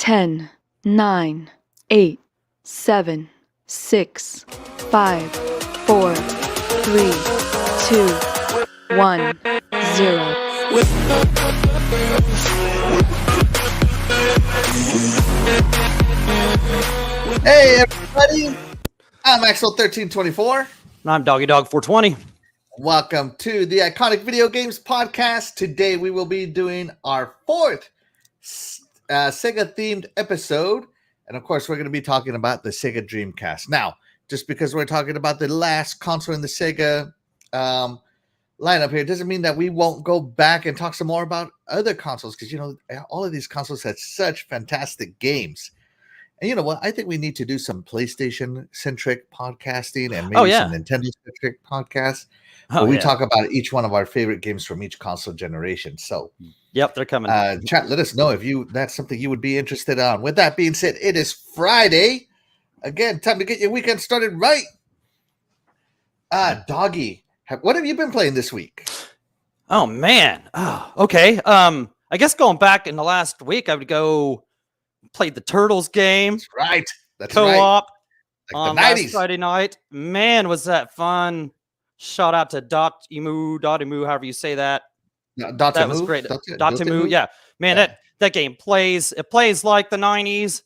10, 9, 8, 7, 6, 5, 4, 3, 2, 1, 0. Hey everybody, I'm Axle1324. And I'm Doggy Dog 420. Welcome to the Iconic Video Games Podcast. Today we will be doing our fourth Sega-themed episode. And of course, we're going to be talking about the Sega Dreamcast. Now, just because we're talking about the last console in the Sega lineup here doesn't mean that we won't go back and talk some more about other consoles. Because, you know, all of these consoles had such fantastic games. And you know what? I think we need to do some PlayStation-centric podcasting and maybe some Nintendo-centric podcasts where we talk about each one of our favorite games from each console generation. So, yep, they're coming. Chat, let us know if that's something you would be interested on. With that being said, it is Friday. Again, time to get your weekend started right. Doggy, what have you been playing this week? Oh, man. Oh, okay. I guess going back in the last week, I would go... Played the Turtles game. That's right. That's co-op right. On last Friday night. Man, was that fun. Shout out to Dotemu, however you say that. That was great. Dotemu, yeah. Man, that game plays like the 90s,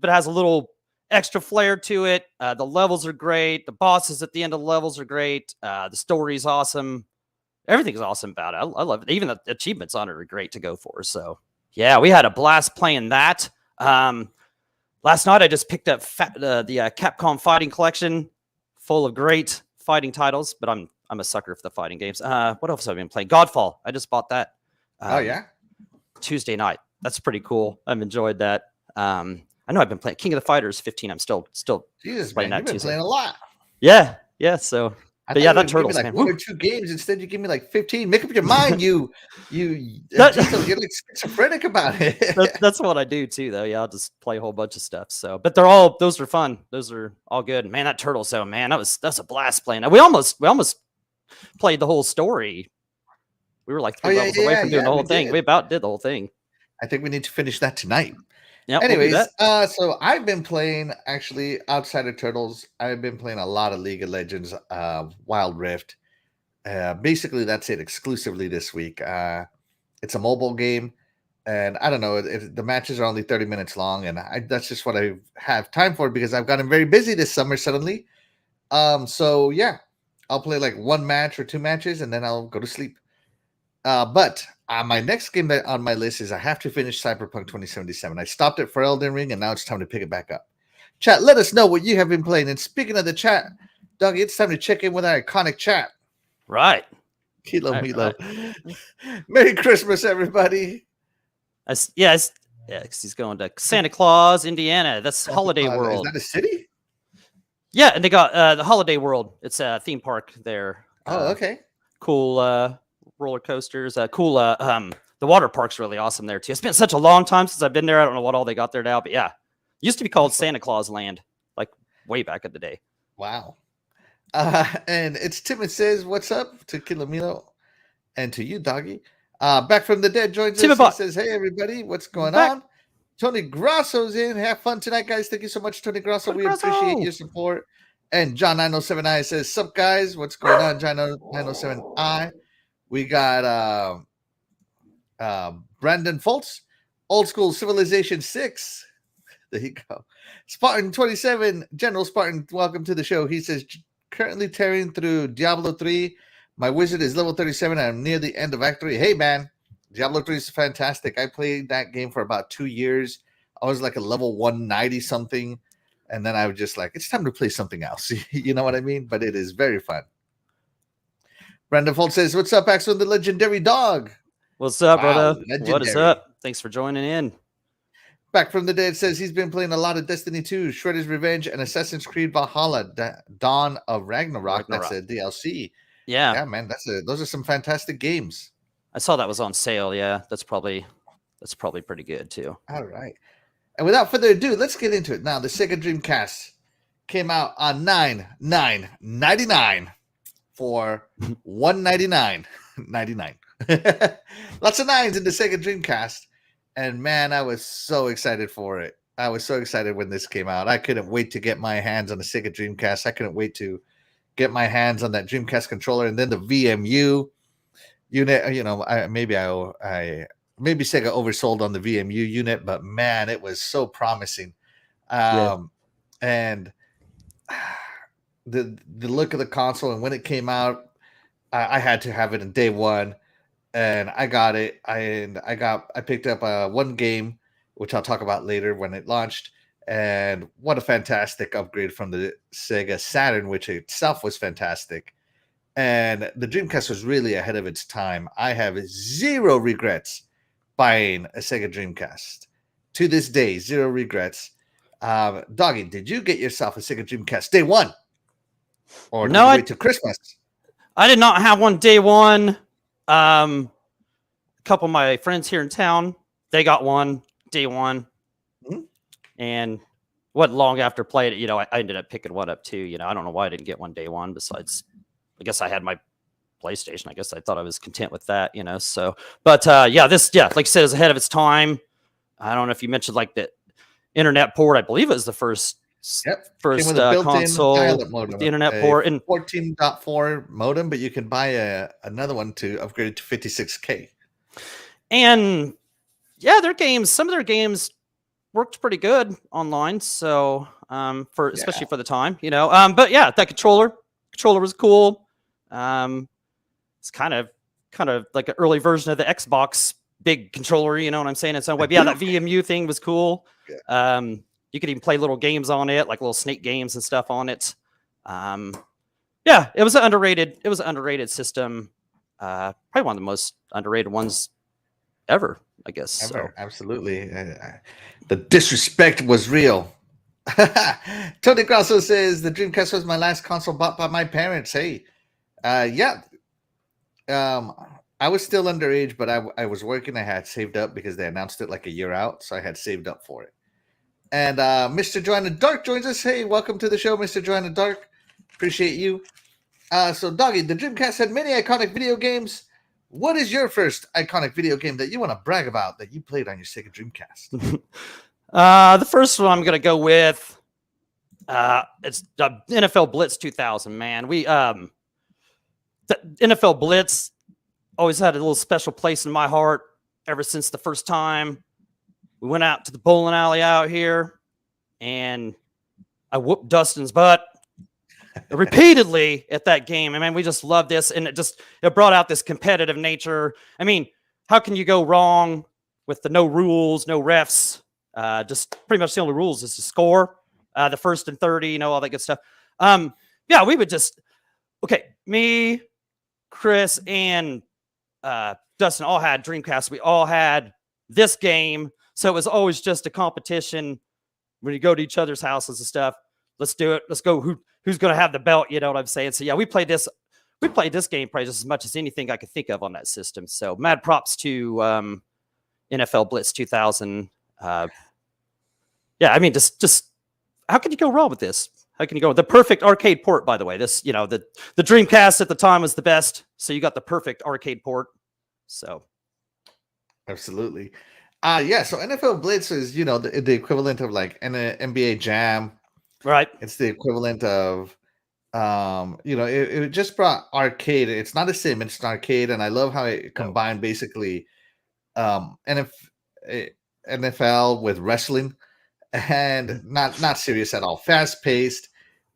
but it has a little extra flair to it. The levels are great. The bosses at the end of the levels are great. The story's awesome. Everything's awesome about it. I love it. Even the achievements on it are great to go for. So, yeah, we had a blast playing that. Last night I just picked up the Capcom Fighting Collection, full of great fighting titles. But I'm a sucker for the fighting games. What else have I been playing? Godfall. I just bought that. Tuesday night. That's pretty cool. I've enjoyed that. I know I've been playing King of the Fighters 15. I'm still Jesus, playing man, that. You've been playing a lot. Yeah. So. But yeah, that Turtles, like man. 1 or 2 games. Instead, you give me like 15. Make up your mind. You just don't get like schizophrenic about it. That's what I do too, though. Yeah, I'll just play a whole bunch of stuff. So, but those are fun. Those are all good. Man, that Turtles, though, man, that's a blast playing. We almost played the whole story. We were like 3 levels away from doing the whole thing. We about did the whole thing. I think we need to finish that tonight. Yeah. Anyways, so I've been playing, actually, outside of Turtles, I've been playing a lot of League of Legends, Wild Rift. Basically, that's it exclusively this week. It's a mobile game, and I don't know, the matches are only 30 minutes long, and that's just what I have time for because I've gotten very busy this summer suddenly. So, yeah, I'll play like 1 match or 2 matches, and then I'll go to sleep. But my next game on my list is I have to finish Cyberpunk 2077. I stopped it for Elden Ring, and now it's time to pick it back up. Chat, let us know what you have been playing. And speaking of the chat, Doggy, it's time to check in with our iconic chat. Right. Kilo Milo. Merry Christmas, everybody. Because he's going to Santa Claus, Indiana. That's Holiday World. Is that a city? Yeah, and they got the Holiday World. It's a theme park there. Oh, okay. Cool roller coasters. The water park's really awesome there too. It's been such a long time since I've been there. I don't know what all they got there now, but yeah, it used to be called Santa Claus Land, like way back in the day. Wow. And it's Tim. It says, "What's up?" to Kilomilo, and to you, Doggy. Back from the dead joins us. He says, "Hey everybody, what's going on?" Tony Grasso's in. Have fun tonight, guys. Thank you so much, Tony Grasso. We appreciate your support. And John 907i says, "Sup guys? What's going on?" John 907i. We got Brandon Foltz, Old School Civilization 6. There you go. Spartan 27, General Spartan, welcome to the show. He says, currently tearing through Diablo 3. My wizard is level 37. I'm near the end of Act 3. Hey, man, Diablo 3 is fantastic. I played that game for about 2 years. I was like a level 190 something. And then I was just like, it's time to play something else. You know what I mean? But it is very fun. Brandon Folt says, "What's up, Axel, the legendary dog?" What's up, brother? Legendary. What is up? Thanks for joining in. Back from the dead says he's been playing a lot of Destiny 2, Shredder's Revenge, and Assassin's Creed Valhalla, Dawn of Ragnarok. That's a DLC. Yeah, man, those are some fantastic games. I saw that was on sale. Yeah, that's probably pretty good too. All right, and without further ado, let's get into it now. The Sega Dreamcast came out on 9/9/99. For $199.99. Lots of 9s in the Sega Dreamcast. And man, I was so excited for it. I was so excited when this came out. I couldn't wait to get my hands on the Sega Dreamcast. I couldn't wait to get my hands on that Dreamcast controller, and then the VMU unit. You know, maybe Sega oversold on the VMU unit, but man, it was so promising. And the look of the console, and when it came out, I had to have it in day one, and I got it. I picked up one game, which I'll talk about later when it launched. And what a fantastic upgrade from the Sega Saturn, which itself was fantastic. And the Dreamcast was really ahead of its time. I have zero regrets buying a Sega Dreamcast. To this day, zero regrets. Doggy, did you get yourself a Sega Dreamcast day one? Or did you wait till Christmas? I did not have one day one. A couple of my friends here in town, they got one day one. And wasn't long after playing it, you know, I ended up picking one up too. You know, I don't know why I didn't get one day one. Besides, I guess I had my PlayStation. I guess I thought I was content with that, you know. So, but like I said, is ahead of its time. I don't know if you mentioned like the internet port. I believe it was the first console with the internet port and 14.4 modem, but you can buy another one to upgrade it to 56K. And yeah, some of their games worked pretty good online, so especially for the time, you know. But yeah, that controller was cool. It's kind of like an early version of the Xbox big controller, you know what I'm saying? In some way, but yeah, that VMU thing was cool. You could even play little games on it, like little snake games and stuff on it. Yeah, it was an underrated system. Probably one of the most underrated ones ever, I guess. Ever. So. Absolutely. The disrespect was real. Tony Grasso says the Dreamcast was my last console bought by my parents. Hey, I was still underage, but I was working. I had saved up because they announced it like a year out, so I had saved up for it. And Mr. Joanna Dark joins us. Hey, welcome to the show, Mr. Joanna Dark. Appreciate you. So, Doggy, the Dreamcast had many iconic video games. What is your first iconic video game that you want to brag about that you played on your Sega Dreamcast? The first one I'm going to go with, it's the NFL Blitz 2000, man. The NFL Blitz always had a little special place in my heart ever since the first time we went out to the bowling alley out here, and I whooped Dustin's butt repeatedly at that game. I mean, we just loved this, and it brought out this competitive nature. I mean, how can you go wrong with the no rules, no refs? Just pretty much the only rules is to score, the first and 30, you know, all that good stuff. Yeah, we would just, me, Chris, and Dustin all had Dreamcast. We all had this game, so it was always just a competition when you go to each other's houses and stuff. Let's do it. Let's go. Who's going to have the belt? You know what I'm saying? So yeah, we played this game probably just as much as anything I could think of on that system. So mad props to NFL Blitz 2000. Yeah, I mean, just how can you go wrong with this? How can you go? The perfect arcade port, by the way. This, you know, the Dreamcast at the time was the best, so you got the perfect arcade port. So, absolutely. Yeah. So NFL Blitz is, you know, the equivalent of like an NBA Jam. Right. It's the equivalent of, you know, it just brought arcade. It's not a sim, it's an arcade, and I love how it combined basically NFL with wrestling, and not serious at all. Fast paced.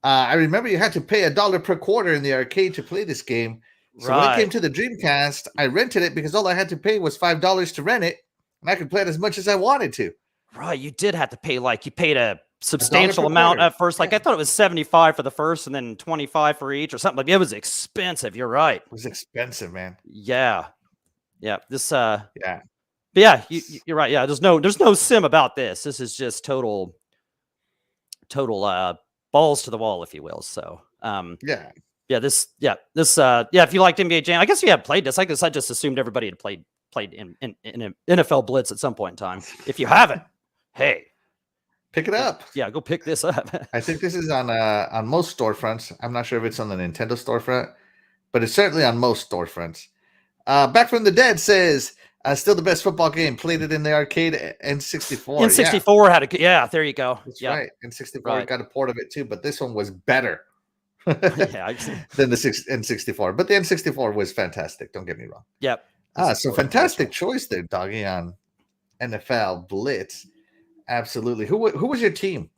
I remember you had to pay $1 per quarter in the arcade to play this game. So when it came to the Dreamcast, I rented it because all I had to pay was $5 to rent it, and I could play it as much as I wanted to. Right, you did have to pay, like, you paid a substantial amount at first. Like, I thought it was $75 for the first and then $25 for each or something. Like, it was expensive. You're right. It was expensive, man. Yeah. This yeah. But yeah, you're right. Yeah, there's no sim about this. This is just total balls to the wall, if you will. So if you liked NBA Jam, I guess you had played this. I guess I just assumed everybody had played in NFL Blitz at some point in time. If you haven't, hey, pick it up. Yeah, go pick this up. I think this is on most storefronts. I'm not sure if it's on the Nintendo storefront, but it's certainly on most storefronts. Back from the Dead says, Still the best football game. Played it in the arcade. N64. N64 had a. Yeah, there you go. That's right. N64 got a port of it too, but this one was better. Than the N64. But the N64 was fantastic. Don't get me wrong. Yep. So fantastic choice there, Doggy, on NFL Blitz. Absolutely. Who was your team?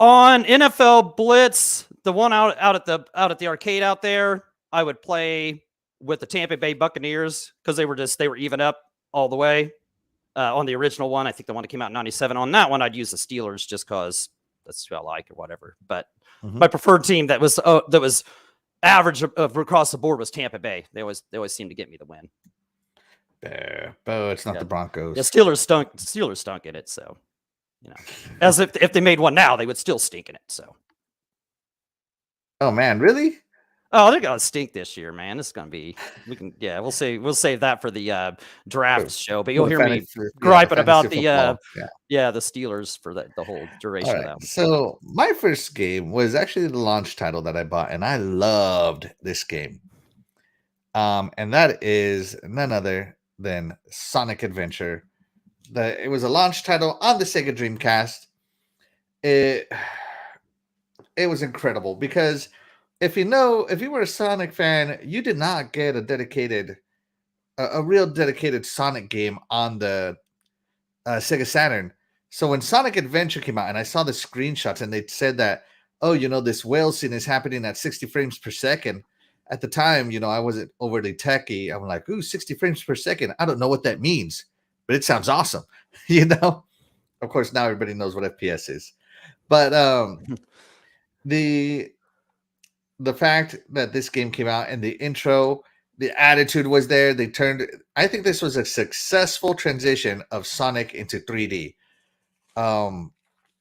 On NFL Blitz, the one out at the arcade out there, I would play with the Tampa Bay Buccaneers because they were even up all the way. On the original one, I think the one that came out in '97. On that one, I'd use the Steelers just because that's who I like or whatever. But my preferred team that was average across the board was Tampa Bay. They always seem to get me the win. But it's not the Broncos. Yeah, Steelers stunk in it, so as if they made one now, they would still stink in it. So. Oh man, really? Oh, they're gonna stink this year, man. It's gonna be. We'll save that for the draft show. But you'll hear me griping about the Steelers for the whole duration of that one. So my first game was actually the launch title that I bought, and I loved this game. And that is none other than Sonic Adventure. It was a launch title on the Sega Dreamcast. It was incredible because if you were a Sonic fan, you did not get a real dedicated Sonic game on the Sega Saturn. So when Sonic Adventure came out and I saw the screenshots and they said that, this whale scene is happening at 60 frames per second. At the time, I wasn't overly techie. I'm like, 60 frames per second. I don't know what that means, but it sounds awesome. Of course, now everybody knows what FPS is. But the fact that this game came out and the intro, the attitude was there. I think this was a successful transition of Sonic into 3D. A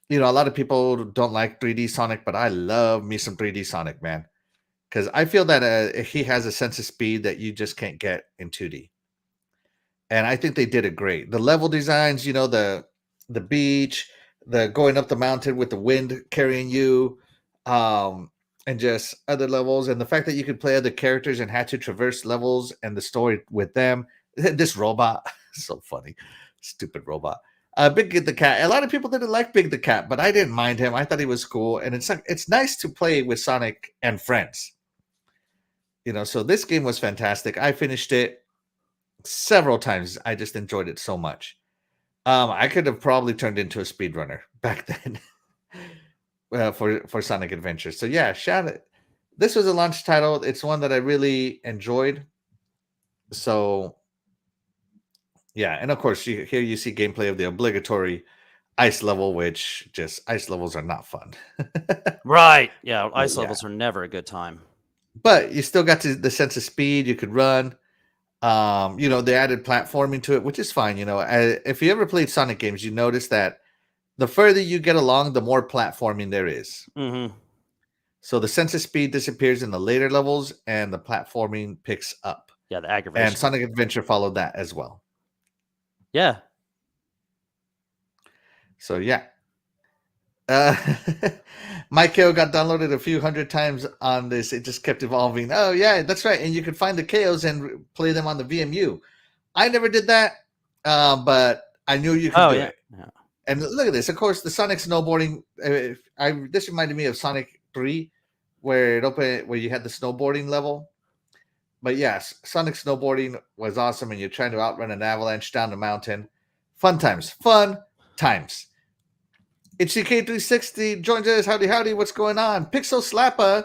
lot of people don't like 3D Sonic, but I love me some 3D Sonic, man. Because I feel that he has a sense of speed that you just can't get in 2D. And I think they did it great. The level designs, the beach, the going up the mountain with the wind carrying you, and just other levels. And the fact that you could play other characters and had to traverse levels and the story with them. This robot, so funny. Stupid robot. Big the Cat. A lot of people didn't like Big the Cat, but I didn't mind him. I thought he was cool. And it's nice to play with Sonic and friends. So this game was fantastic. I finished it several times. I just enjoyed it so much. I could have probably turned into a speedrunner back then for Sonic Adventure. So yeah, this was a launch title. It's one that I really enjoyed. So yeah, and of course here you see gameplay of the obligatory ice level, which just ice levels are not fun. Right. Yeah, ice levels are never a good time. But you still got the sense of speed. You could run. They added platforming to it, which is fine. If you ever played Sonic games, you notice that the further you get along, the more platforming there is. Mm-hmm. So the sense of speed disappears in the later levels, and the platforming picks up. Yeah, the aggravation. And Sonic Adventure followed that as well. Yeah. So yeah. My KO got downloaded a few hundred times on this. It just kept evolving. Oh yeah, that's right. And you could find the KOs and play them on the VMU. I never did that, but I knew you could do it. Yeah. And look at this. Of course, the Sonic snowboarding. This reminded me of Sonic 3, where you had the snowboarding level. But yes, Sonic snowboarding was awesome, and you're trying to outrun an avalanche down the mountain. Fun times. It's CK360 joins us. Howdy. What's going on? Pixel Slappa.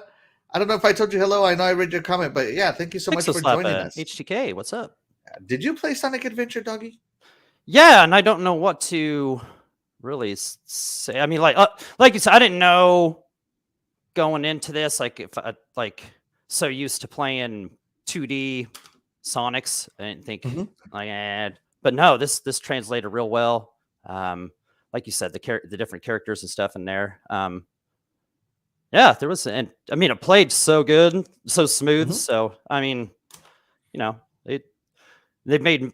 I don't know if I told you hello. I know I read your comment, but yeah, thank you so much for joining us. HTK, what's up? Did you play Sonic Adventure, Doggy? Yeah, and I don't know what to really say. I mean, like you said, I didn't know going into this, if I so used to playing 2D Sonics. I didn't think but no, this translated real well. Like you said, the different characters and stuff in there. Yeah, there was, and I mean, it played so good, so smooth. So I mean, they've made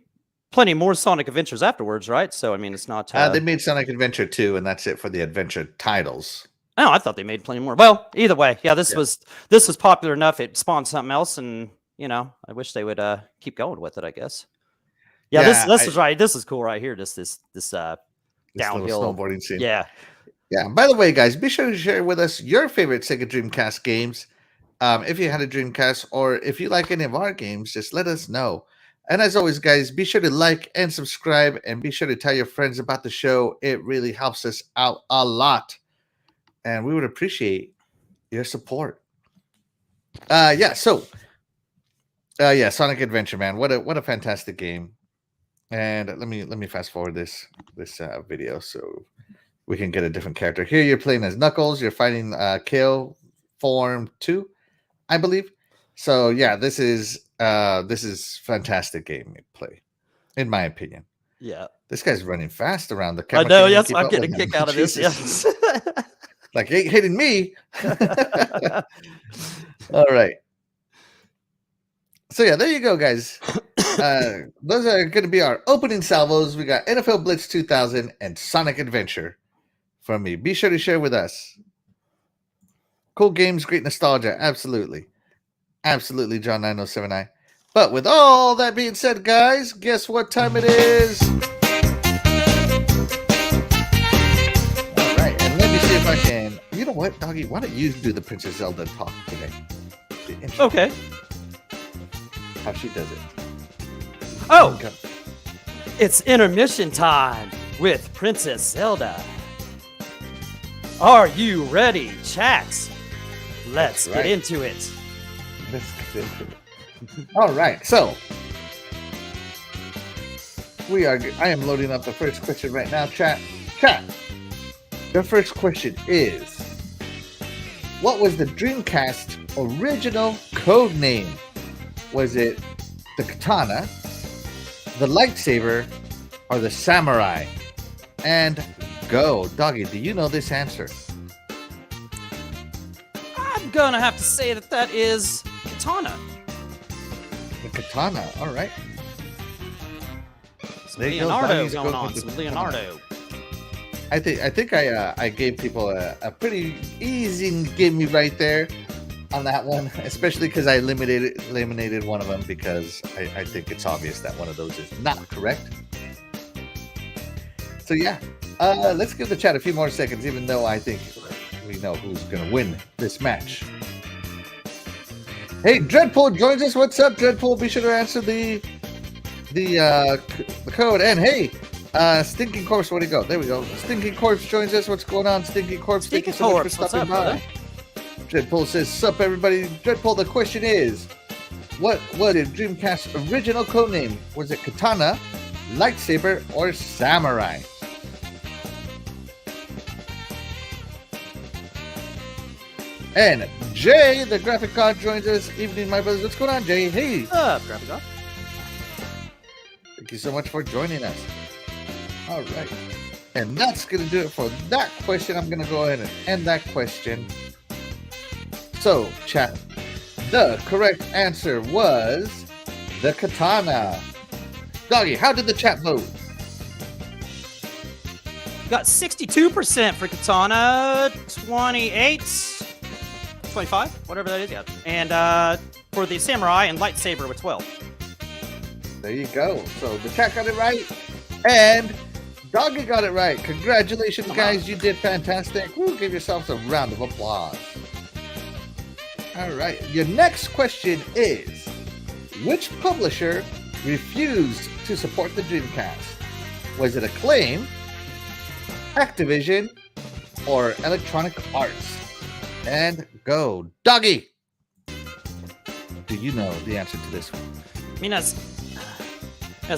plenty more Sonic Adventures afterwards, right? So I mean, it's not. They made Sonic Adventure 2, and that's it for the adventure titles. Oh, I thought they made plenty more. Well, either way, yeah, this was popular enough. It spawned something else, and I wish they would keep going with it, I guess. Yeah, this is right. This is cool right here. This downhill snowboarding scene. Yeah. Yeah. By the way, guys, be sure to share with us your favorite Sega Dreamcast games. If you had a Dreamcast, or if you like any of our games, just let us know. And as always, guys, be sure to like and subscribe, and be sure to tell your friends about the show. It really helps us out a lot, and we would appreciate your support. Sonic Adventure, man. What a fantastic game. And let me fast forward this video so we can get a different character. Here you're playing as Knuckles. You're fighting Kale Form 2, I believe. So yeah, this is fantastic game play, in my opinion. Yeah. This guy's running fast around the camera. I know, yes, I'm getting a kick out of this. Yes. Like hitting me. All right. So yeah, there you go, guys. Those are going to be our opening salvos. We got NFL Blitz 2000 and Sonic Adventure from me. Be sure to share with us. Cool games, great nostalgia. Absolutely. Absolutely, John 9079. But with all that being said, guys, guess what time it is? All right, and let me see if I can. You know what, Doggy? Why don't you do the Princess Zelda talk today? Okay. How she does it. Oh, okay. It's intermission time with Princess Zelda. Are you ready, chat? Let's get into it. All right, so I am loading up the first question right now, chat. The first question is, what was the Dreamcast original code name? Was it the katana, the lightsaber, or the samurai? And go. Doggy, do you know this answer? I'm gonna have to say that is katana. The katana, all right. Some Leonardo going on. Some Leonardo. I think I gave people a pretty easy give me right there on that one, especially because I eliminated one of them because I think it's obvious that one of those is not correct. So yeah, let's give the chat a few more seconds, even though I think we know who's gonna win this match. Hey, Dreadpool joins us. What's up, Dreadpool? Be sure to answer the code. And hey, Stinking Corpse, where'd he go? There we go. Stinking Corpse joins us. What's going on, Stinking Corpse? Thank you so much for stopping by. Dreadpool says, sup, everybody. Dreadpool, the question is, what is Dreamcast's original codename? Was it katana, lightsaber, or samurai? And Jay, the graphic god, joins us. Evening, my brothers. What's going on, Jay? Hey. What's up, graphic god? Thank you so much for joining us. All right. And that's going to do it for that question. I'm going to go ahead and end that question. So, chat, the correct answer was the katana. Doggy, how did the chat vote? Got 62% for katana, 25, whatever that is, yeah. And for the samurai and lightsaber with 12. There you go. So the chat got it right, and Doggy got it right. Congratulations, guys. You did fantastic. Woo, give yourselves a round of applause. All right. Your next question is, which publisher refused to support the Dreamcast? Was it Acclaim, Activision, or Electronic Arts? And go. Doggy! Do you know the answer to this one? I mean, that's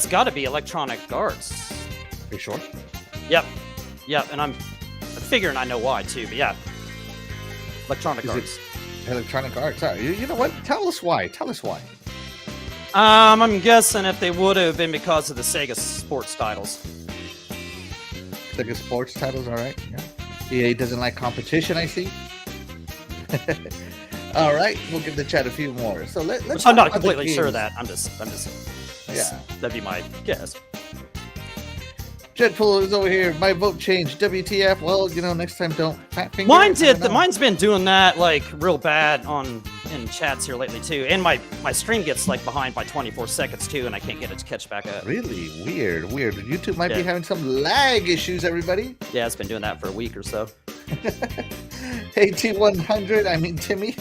got to be Electronic Arts. Are you sure? Yep. And I'm figuring I know why, too, but yeah. Electronic Arts. Electronic Arts. All right. You know what? Tell us why. I'm guessing if they would have been because of the Sega sports titles. Sega sports titles, all right. Yeah. EA doesn't like competition, I see. All right, we'll give the chat a few more. So let's. I'm not completely sure of that. I'm just. Yeah. That'd be my guess. Dreadpool is over here. My vote changed. WTF? Well, next time don't fat finger. Mine did. Mine's been doing that like real bad on in chats here lately too, and my stream gets like behind by 24 seconds too, and I can't get it to catch back up. Really weird. YouTube might be having some lag issues, everybody. Yeah, it's been doing that for a week or so. Hey T100, I mean Timmy.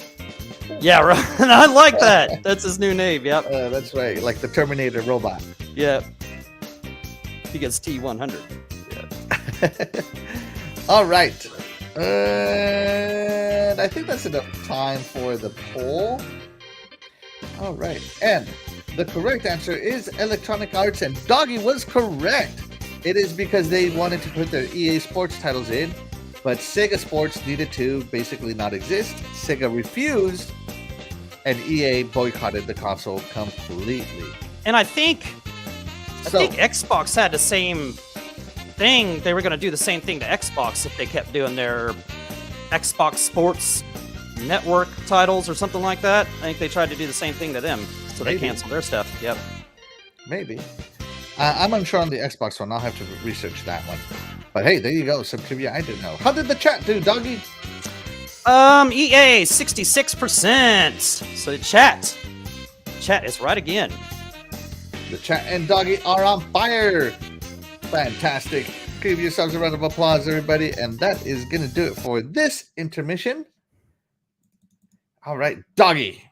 Yeah, right. I like that. That's his new name. Yep. That's right, like the Terminator robot. Yeah. He gets T100. Yeah. All right. And I think that's enough time for the poll. All right. And the correct answer is Electronic Arts, and Doggy was correct. It is because they wanted to put their EA Sports titles in, but Sega Sports needed to basically not exist. Sega refused, and EA boycotted the console completely. And I think Xbox had the same thing. They were going to do the same thing to Xbox if they kept doing their Xbox Sports Network titles or something like that. I think they tried to do the same thing to them, so they canceled their stuff. Yep. Maybe. I'm unsure on the Xbox one. I'll have to research that one. But hey, there you go. Some trivia I didn't know. How did the chat do, Doggy? EA 66%. So the chat is right again. The chat and Doggy are on fire. Fantastic. Give yourselves a round of applause, everybody. And that is going to do it for this intermission. All right, Doggy.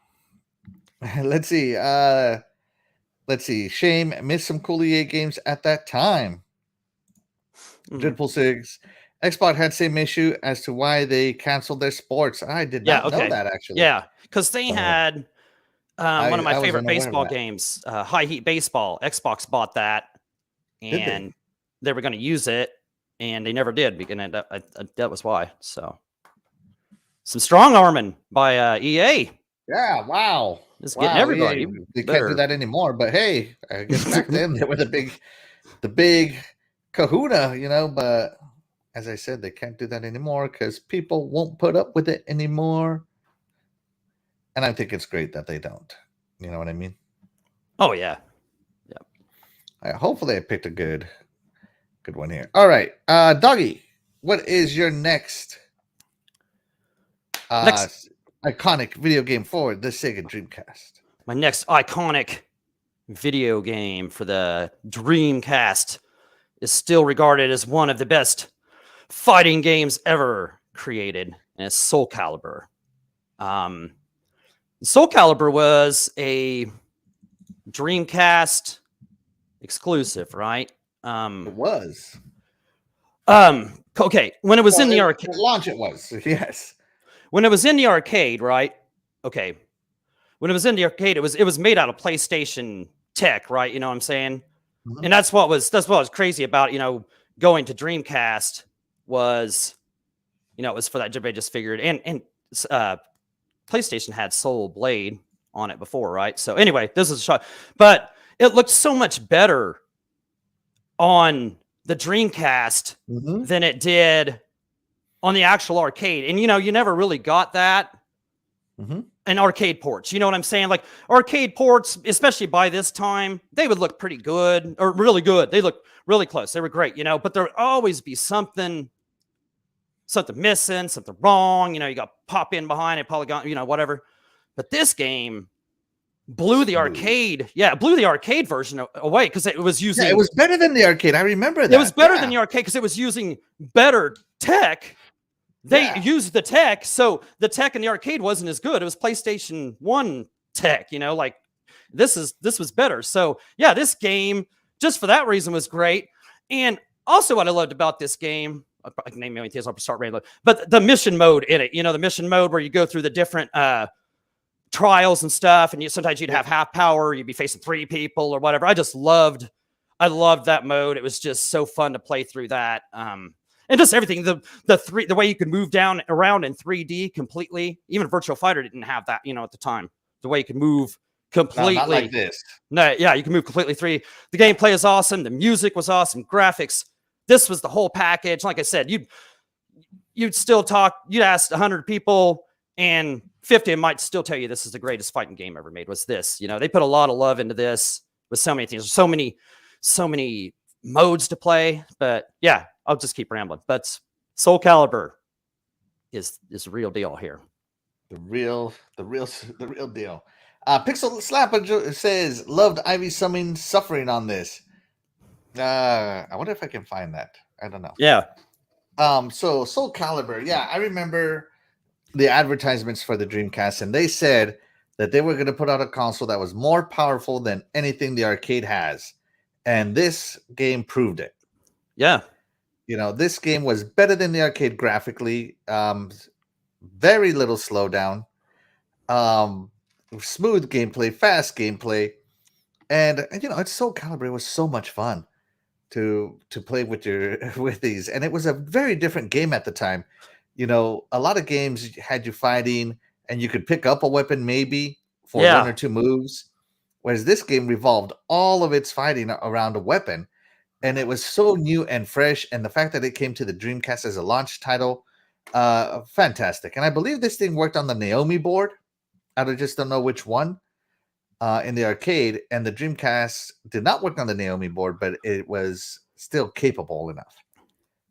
Let's see. Shame missed some cool EA games at that time. Dreadful Sigs. Xbox had same issue as to why they canceled their sports. I did not know that, actually. Yeah, because they had one of my favorite baseball games, High Heat Baseball. Xbox bought that, and they were going to use it, and they never did. And that was why. So, some strong arming by EA. Yeah, wow. Just getting everybody. EA, they can't do that anymore. But hey, I guess back then they were the big kahuna, you know. But as I said, they can't do that anymore because people won't put up with it anymore. And I think it's great that they don't. You know what I mean? Oh yeah, yeah. Hopefully, I picked a good one here. All right, Doggy, what is your next iconic video game for the Sega Dreamcast? My next iconic video game for the Dreamcast is still regarded as one of the best fighting games ever created, and it's Soul Calibur. Soul Calibur was a Dreamcast exclusive, right? It was. Okay, when it was in the arcade. Launch it was, yes. When it was in the arcade, right? Okay. When it was in the arcade, it was made out of PlayStation tech, right? You know what I'm saying? Mm-hmm. And that's what was crazy about, you know, going to Dreamcast was, you know, it was for that they just figured, and PlayStation had Soul Blade on it before, right? So anyway, this is a shot, but it looked so much better on the Dreamcast than it did on the actual arcade. And, you know, you never really got that in arcade ports. You know what I'm saying? Like arcade ports, especially by this time, they would look pretty good or really good. They look really close. They were great, you know, but there would always be something missing, something wrong. You know, you got pop in behind a polygon, you know, whatever. But this game blew the arcade. Yeah, it blew the arcade version away because it was using. Yeah, it was better than the arcade. I remember that. It was better than the arcade because it was using better tech. They used the tech, so the tech in the arcade wasn't as good. It was PlayStation 1 tech, you know, like this was better. So yeah, this game, just for that reason, was great. And also what I loved about this game, I can name many things, I'll start rambling, but the mission mode in it, you know, the mission mode where you go through the different trials and stuff, and sometimes you'd have half power, you'd be facing 3 people or whatever. I loved that mode. It was just so fun to play through that. And just everything, the way you could move down around in 3D completely. Even Virtual Fighter didn't have that, you know, at the time. The way you could move completely. No, not like this. No, yeah, you can move completely 3D. The gameplay is awesome. The music was awesome. Graphics. This was the whole package. Like I said, you'd still talk. You'd ask 100 people, and 50 might still tell you this is the greatest fighting game ever made. Was this? You know, they put a lot of love into this with so many things. So many modes to play. But yeah, I'll just keep rambling. But Soul Calibur is the real deal here. The real deal. Pixel Slapper says loved Ivy suffering on this. I wonder if I can find that. I don't know. Yeah. So Soul Calibur. Yeah, I remember the advertisements for the Dreamcast, and they said that they were going to put out a console that was more powerful than anything the arcade has, and this game proved it. Yeah. This game was better than the arcade graphically. Very little slowdown. Smooth gameplay, fast gameplay, and it's Soul Calibur. It was so much fun to play with these, and it was a very different game at the time. A lot of games had you fighting, and you could pick up a weapon maybe for one or two moves, whereas this game revolved all of its fighting around a weapon, and it was so new and fresh. And the fact that it came to the Dreamcast as a launch title, fantastic. And I believe this thing worked on the Naomi board. I just don't know which one in the arcade, and the Dreamcast did not work on the Naomi board, but it was still capable enough.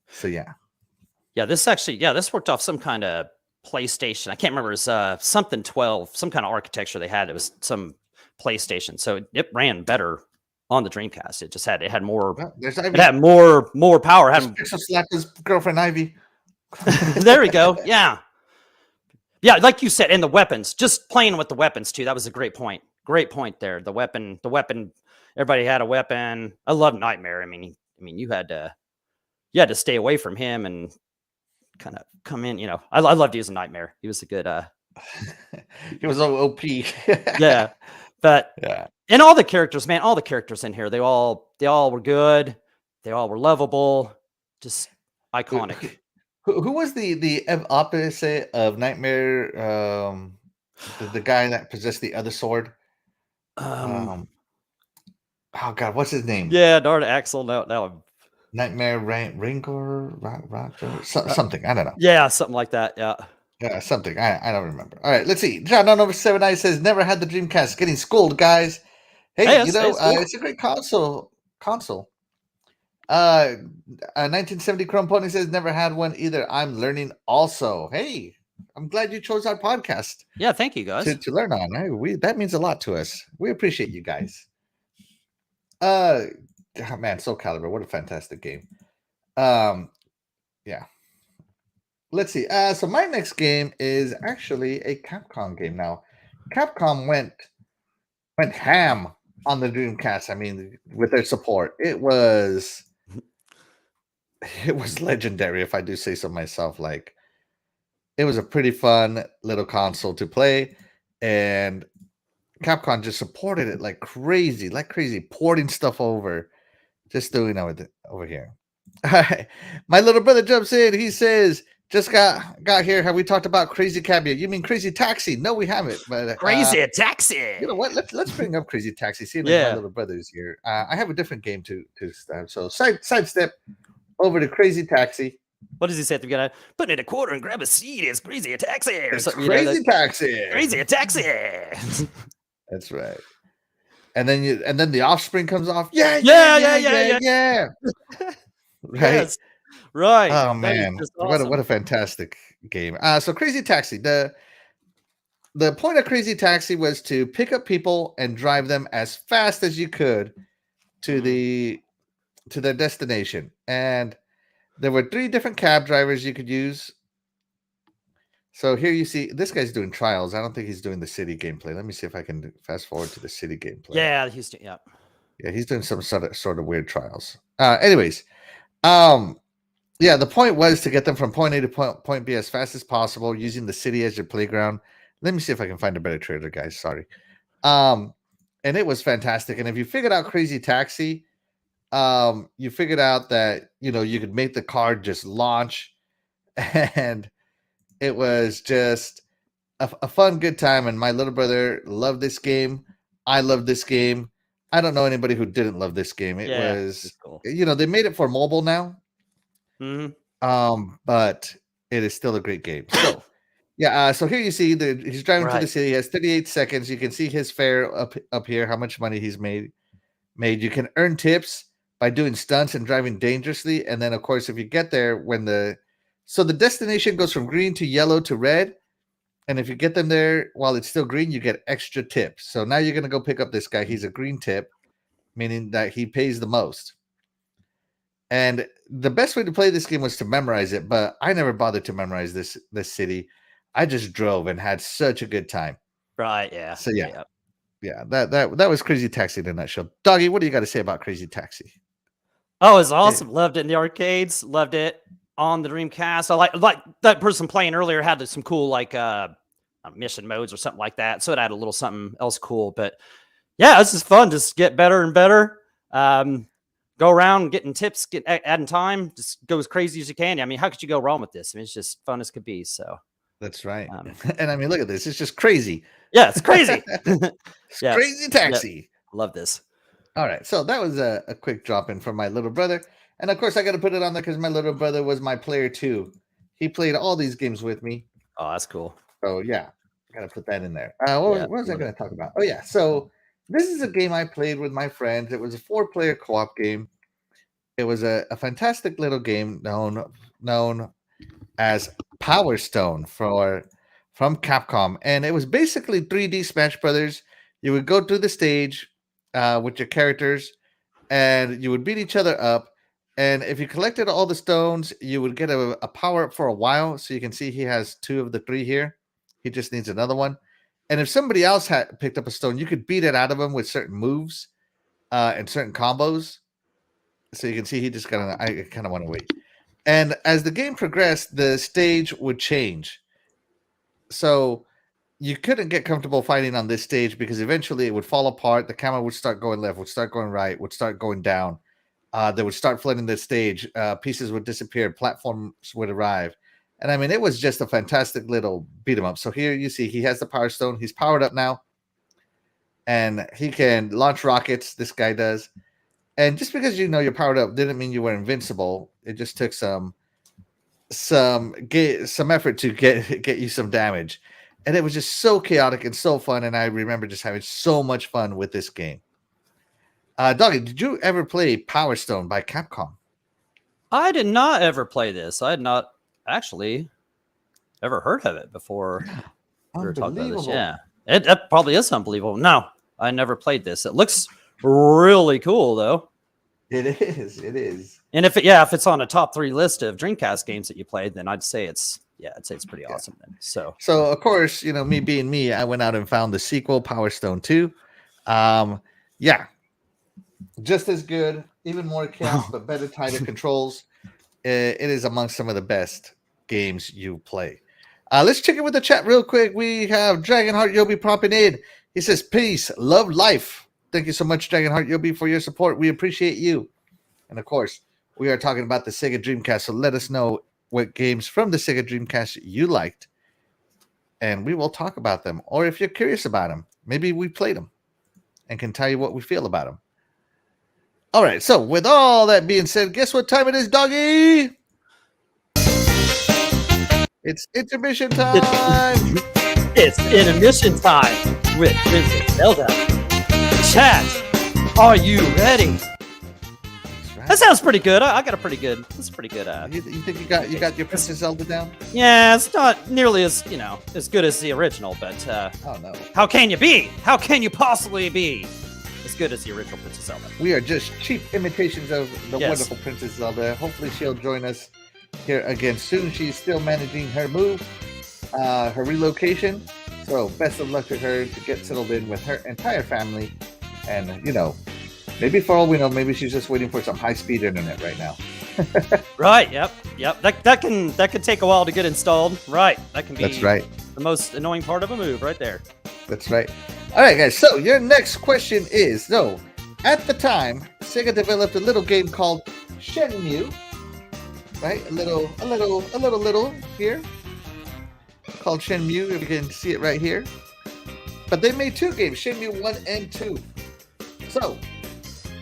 So yeah. This worked off some kind of PlayStation. I can't remember. It was something 12, some kind of architecture they had. It was some PlayStation, so it ran better on the Dreamcast. It had more. Well, it had more power. Pixel slap his girlfriend Ivy. There we go. Yeah, like you said, and the weapons. Just playing with the weapons too. That was a great point. Great point there. The weapon. Everybody had a weapon. I love Nightmare. I mean, you had to stay away from him and kind of come in. I loved using Nightmare. He was a good. He was OP. Yeah, but and all the characters, man, all the characters in here, they all were good. They all were lovable. Just iconic. Who was the opposite of Nightmare? The guy that possessed the other sword. Oh God, what's his name? Yeah, Darn Axel. No. Nightmare Ringor, something. I don't know. Yeah, something like that. Yeah, something. I don't remember. All right, let's see. John number 79 says never had the Dreamcast. Getting schooled, guys. Hey, it's a great console. 1970 Chrome Pony says never had one either. I'm learning also. Hey, I'm glad you chose our podcast. Yeah, thank you guys to learn on. That means a lot to us. We appreciate you guys. Man, Soul Calibur, what a fantastic game. Yeah. Let's see. So my next game is actually a Capcom game. Now, Capcom went ham on the Dreamcast. I mean, with their support, it was legendary, if I do say so myself. Like, it was a pretty fun little console to play, and Capcom just supported it like crazy, porting stuff over, just doing it over here. My little brother jumps in. He says, just got here. Have we talked about Crazy Cab yet? You mean Crazy Taxi? No, we haven't. But Crazy Taxi. You know what? Let's bring up Crazy Taxi. See, my little brother's here. I have a different game to start. So sidestep over to Crazy Taxi. What does he say at the beginning? Put in a quarter and grab a seat. It's Crazy Taxi. Or something, Crazy Taxi. Crazy Taxi. That's right. And then the Offspring comes off. Yeah. Right. Yes. Right. Oh man, awesome. What a fantastic game. So Crazy Taxi. The point of Crazy Taxi was to pick up people and drive them as fast as you could to their destination. And there were 3 different cab drivers you could use. So here you see this guy's doing trials. I don't think he's doing the city gameplay. Let me see if I can fast forward to the city gameplay. Yeah, he's doing some sort of weird trials. Anyways, the point was to get them from point A to point B as fast as possible using the city as your playground. Let me see if I can find a better trailer, guys. Sorry. And it was fantastic. And if you figured out Crazy Taxi, you figured out that, you could make the car just launch, and it was just a fun, good time. And my little brother loved this game. I loved this game. I don't know anybody who didn't love this game. It was cool. They made it for mobile now. Mm-hmm. But it is still a great game. So so here you see he's driving to the city. He has 38 seconds. You can see his fare up here, how much money he's made. You can earn tips by doing stunts and driving dangerously. And then of course, if you get there the destination goes from green to yellow to red, And if you get them there while it's still green, you get extra tips. So now you're going to go pick up this guy. He's a green tip, meaning that he pays the most. And the best way to play this game was to memorize it, but I never bothered to memorize this city. I just drove and had such a good time. Right, yeah. So yeah, that was Crazy Taxi in a nutshell. Doggy, what do you got to say about Crazy Taxi? Oh, it was awesome. Loved it in the arcades. Loved it on the Dreamcast. I like that person playing earlier had some cool like mission modes or something like that. So it had a little something else cool. But yeah, this is fun. Just get better and better. Go around getting tips, adding time. Just go as crazy as you can. I mean, how could you go wrong with this? I mean, it's just fun as could be. So that's right. And I mean, look at this. It's just crazy. Yeah, it's crazy. Crazy Taxi. Love this. All right, so that was a quick drop in from my little brother. And of course, I got to put it on there because my little brother was my player too. He played all these games with me. Oh, that's cool. So yeah, got to put that in there. What was I going to talk about? Oh yeah, so this is a game I played with my friends. It was a 4-player co-op game. It was a fantastic little game known as Powerstone from Capcom. And it was basically 3D Smash Brothers. You would go through the stage with your characters, and you would beat each other up. And if you collected all the stones, you would get a power-up for a while. So you can see he has 2 of the 3 here. He just needs another one. And if somebody else had picked up a stone, you could beat it out of him with certain moves and certain combos. So you can see he just I kind of want to wait. And as the game progressed, the stage would change. So you couldn't get comfortable fighting on this stage because eventually it would fall apart. The camera would start going left, would start going right, would start going down. They would start flooding the stage. Pieces would disappear. Platforms would arrive. And I mean, it was just a fantastic little beat 'em up. So here you see he has the Power Stone. He's powered up now. And he can launch rockets. This guy does. And just because you're powered up didn't mean you were invincible. It just took some effort to get you some damage. And it was just so chaotic and so fun. And I remember just having so much fun with this game. Doggy, did you ever play Powerstone by Capcom? I did not ever play this. I had not actually ever heard of it before we were talking about this. Yeah, that probably is unbelievable. No, I never played this. It looks really cool, though. It is. It is. And if it's on a top 3 list of Dreamcast games that you played, then I'd say it's pretty awesome. Then so of course, me being me, I went out and found the sequel, Powerstone 2. Just as good, even more chaos, but better, tighter controls. It is amongst some of the best games you play. Let's check in with the chat real quick. We have Dragonheart Yobi popping in. He says, "Peace, love, life." Thank you so much, Dragonheart Yobi, for your support. We appreciate you. And of course, we are talking about the Sega Dreamcast. So let us know what games from the Sega Dreamcast you liked, and we will talk about them. Or if you're curious about them, maybe we played them and can tell you what we feel about them. All right, so with all that being said, guess what time it is, Doggy? It's intermission time. It's intermission time with Princess Zelda. Chat, are you ready? Right. That sounds pretty good. I got a pretty good. That's pretty good. You think you got your Princess Zelda down? Yeah, it's not nearly as as good as the original, but oh no, how can you be? How can you possibly be as good as the original Princess Zelda? We are just cheap imitations of the wonderful Princess Zelda. Hopefully, she'll join us here again soon. She's still managing her move, her relocation. So best of luck to her to get settled in with her entire family, and maybe for all we know, maybe she's just waiting for some high-speed internet right now. Right. Yep. That can take a while to get installed. Right. That can be. That's right. The most annoying part of a move, right there. That's right. All right, guys. So your next question is: at the time, Sega developed a little game called Shenmue. Right, a little here called Shenmue. If you can see it right here. But they made 2 games, Shenmue 1 and 2. So,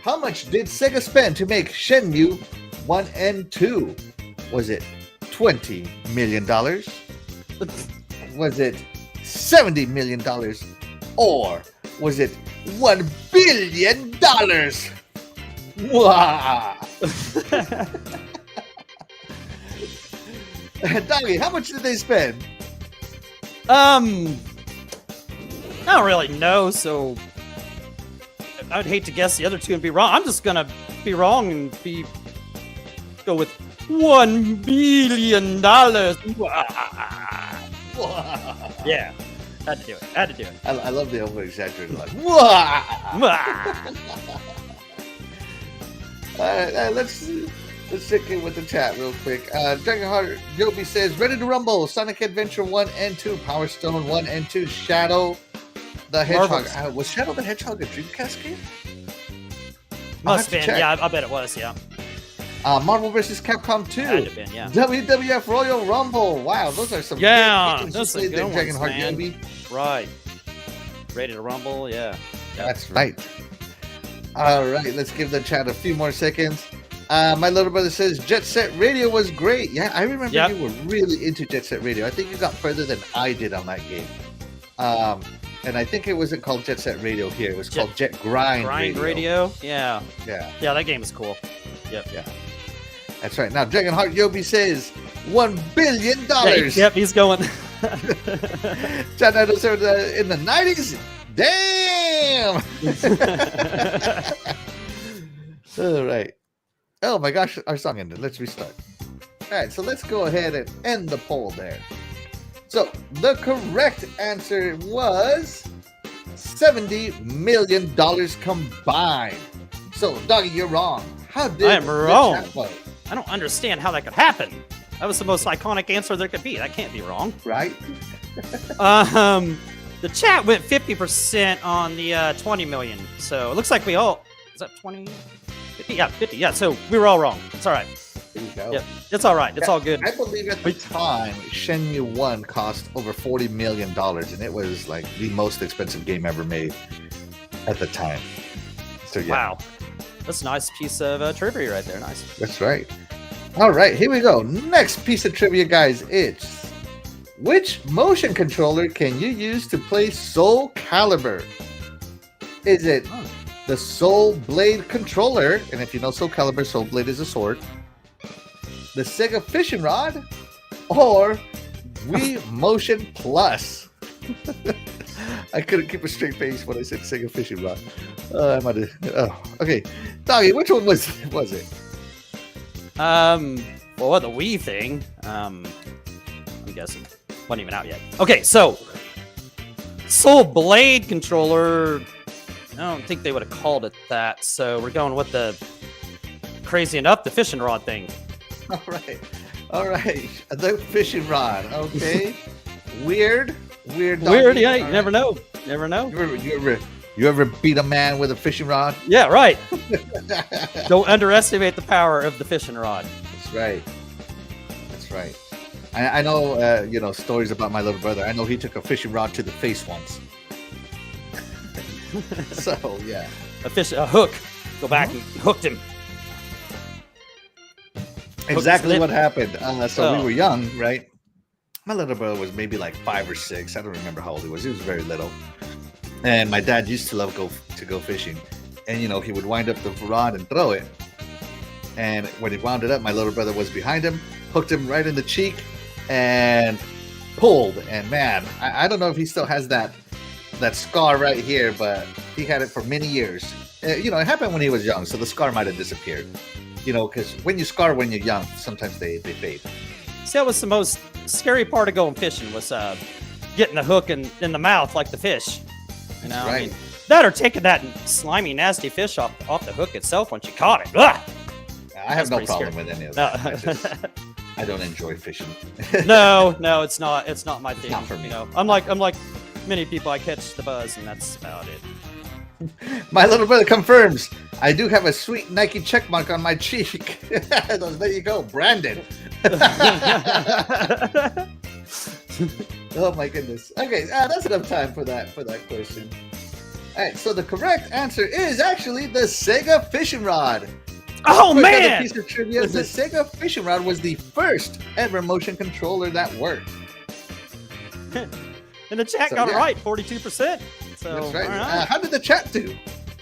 how much did Sega spend to make Shenmue 1 and 2? Was it $20 million? Was it $70 million? Or was it $1 billion? Wow! Doggy, how much did they spend? I don't really know, so I'd hate to guess the other two and be wrong. I'm just gonna be wrong and go with $1 billion. Yeah, had to do it. I love the over exaggerated like. All right, let's check in with the chat real quick. Dragonheart Yobi says, Ready to Rumble, Sonic Adventure 1 and 2, Powerstone 1 and 2, Shadow the Hedgehog. Was Shadow the Hedgehog a Dreamcast game? Must have been, yeah, I bet it was, yeah. Marvel vs. Capcom 2. Had to have been, yeah. WWF Royal Rumble. Wow, those are some good games. Those are good ones, man. Yobi. Right. Ready to Rumble, yeah. That's right. All right, let's give the chat a few more seconds. My little brother says Jet Set Radio was great. Yeah, I remember you were really into Jet Set Radio. I think you got further than I did on that game. And I think it wasn't called Jet Set Radio here. It was called Jet Grind Radio. Yeah. Yeah. Yeah, that game is cool. Yep. Yeah. That's right. Now, Dragonheart Yobi says $1 billion. Yep, he's going. John Adams said in the 90s. Damn! All right. Oh my gosh, our song ended. Let's restart. All right, so let's go ahead and end the poll there. So the correct answer was $70 million combined. So, Doggy, you're wrong. How did I am wrong? I don't understand how that could happen. That was the most iconic answer there could be. That can't be wrong. Right? The chat went 50% on the 20 million. So it looks like we all... Is that 20? 50? Yeah, 50. Yeah, so we were all wrong. It's all right. There you go. Yeah, it's all right. It's all good. I believe at the time, Shenmue 1 cost over $40 million, and it was like the most expensive game ever made at the time. So, yeah. Wow. That's a nice piece of trivia right there. Nice. That's right. All right, here we go. Next piece of trivia, guys. It's... Which motion controller can you use to play Soul Calibur? Is it the Soul Blade controller? And if you know Soul Calibur, Soul Blade is a sword. The Sega Fishing Rod? Or Wii Motion Plus? I couldn't keep a straight face when I said Sega Fishing Rod. Okay. Doggy, which one was it? Well, the Wii thing. I'm guessing. Wasn't even out yet. Okay, so Soul Blade controller. I don't think they would have called it that. So we're going with the crazy enough the fishing rod thing. All right. The fishing rod. Okay. Weird. Yeah. You never know. You ever beat a man with a fishing rod? Yeah. Right. Don't underestimate the power of the fishing rod. That's right. I know, stories about my little brother. I know he took a fishing rod to the face once. So, yeah. A hook. Go back and hooked him. Exactly what happened. We were young, right? My little brother was maybe like 5 or 6. I don't remember how old he was. He was very little. And my dad used to love to go fishing. And, he would wind up the rod and throw it. And when he wound it up, my little brother was behind him, hooked him right in the cheek, and pulled. And man, I don't know if he still has that scar right here, but he had it for many years. It happened when he was young, so the scar might have disappeared. Because when you scar when you're young, sometimes they fade. See, that was the most scary part of going fishing was getting the hook in the mouth like the fish. Right. I mean, that or taking that slimy, nasty fish off the hook itself once you caught it. Ugh! I have no problem with any of that. I don't enjoy fishing. No, it's not. It's not my thing. Not for me. I'm like many people. I catch the buzz, and that's about it. My little brother confirms. I do have a sweet Nike check mark on my cheek. There you go, branded. Oh my goodness. Okay, that's enough time for that question. All right, so the correct answer is actually the Sega Fishing Rod. Oh man! Piece of trivia: the Sega Fishing Rod was the first ever motion controller that worked. And the chat got it right, 42%. So that's right. Right. How did the chat do?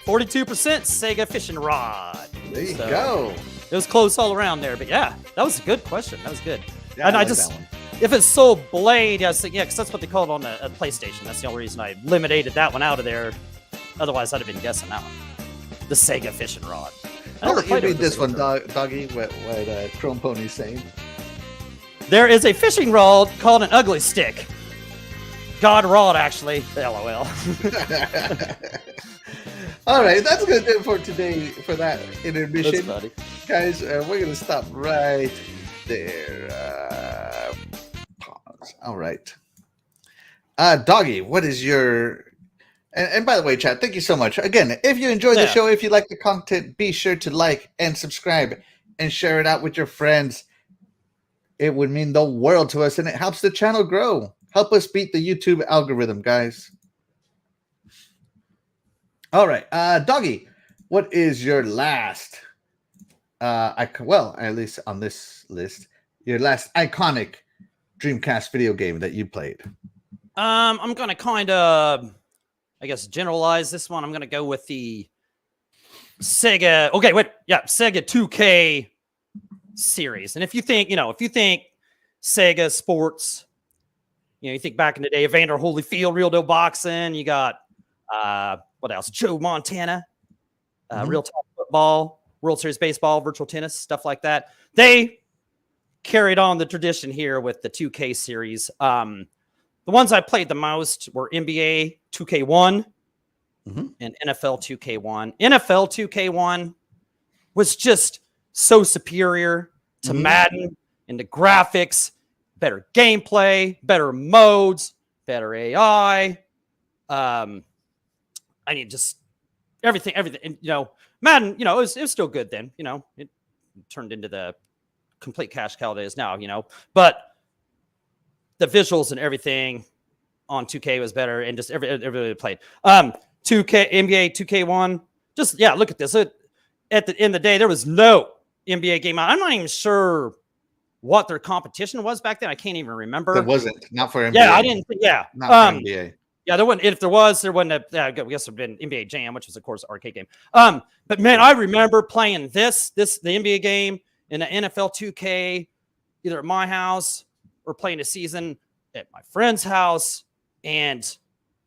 42% Sega Fishing Rod. There you go. It was close all around there, but yeah, that was a good question. That was good. Yeah, and I that one. if it's Soul Blade, yeah, because that's what they call it on a PlayStation. That's the only reason I eliminated that one out of there. Otherwise, I'd have been guessing that one. The Sega fishing rod. I'll let you read this one, Doggy, what Chrome Pony's saying. There is a fishing rod called an ugly stick. God rod, actually. LOL. All right, that's going to do it for today for that intermission. That's funny. Guys, we're going to stop right there. Pause. All right. Doggy, what is your... And by the way, chat, thank you so much. Again, if you enjoyed the show, if you like the content, be sure to like and subscribe and share it out with your friends. It would mean the world to us, and it helps the channel grow. Help us beat the YouTube algorithm, guys. All right. Doggy, what is your last, well, at least on this list, your last iconic Dreamcast video game that you played? I'm going to kind of... I guess generalize this one. I'm going to go with the Sega. Okay, wait. Yeah, Sega 2K series. And if you think Sega sports, you think back in the day, Evander Holyfield, Real Deal Boxing. You got what else? Joe Montana, Real Time Football, World Series Baseball, Virtual Tennis, stuff like that. They carried on the tradition here with the 2K series. The ones I played the most were NBA 2K1 and NFL 2K1. NFL 2K1 was just so superior to Madden in the graphics, better gameplay, better modes, better AI. I mean, just everything. And, Madden, it was still good then. It turned into the complete cash cow it is now. But the visuals and everything on 2K was better, and just everybody played. 2K NBA 2K1. Just look at this. At the end of the day, there was no NBA game out. I'm not even sure what their competition was back then. I can't even remember. There wasn't, not for NBA. Yeah, I didn't. Yeah, not for NBA. Yeah, there wasn't. If there was, there wasn't. I guess there'd been NBA Jam, which was of course an arcade game. But man, I remember playing the NBA game in the NFL 2K, either at my house or playing a season at my friend's house, and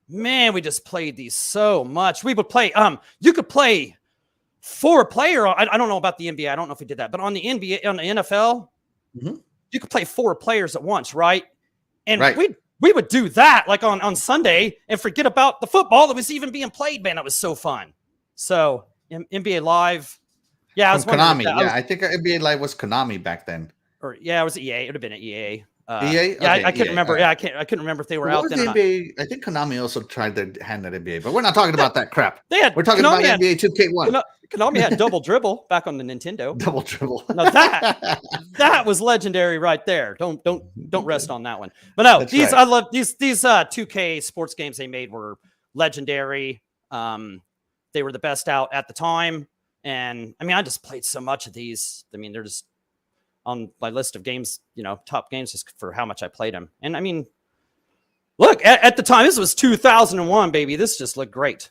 man, we just played these so much. We would play. You could play 4-player. I don't know about the NBA. I don't know if we did that, but on the NBA, on the NFL, you could play 4 players at once, right? And we would do that like on Sunday and forget about the football that was even being played. Man, that was so fun. So NBA Live, yeah, I was Konami. Yeah, I think NBA Live was Konami back then. Or it was EA. It would have been an EA. EA? Yeah, I couldn't remember. Yeah, I couldn't remember if they were out then. NBA, I think Konami also tried their hand at NBA, but we're not talking about that crap. We're talking about NBA 2K1. Konami had Double Dribble back on the Nintendo. Double Dribble. Now that was legendary right there. Don't rest on that one. But no, I love these 2K sports games they made were legendary. They were the best out at the time, and I mean, I just played so much of these. I mean, they're just on my list of games, top games just for how much I played them. And I mean, look, at the time, this was 2001, baby. This just looked great.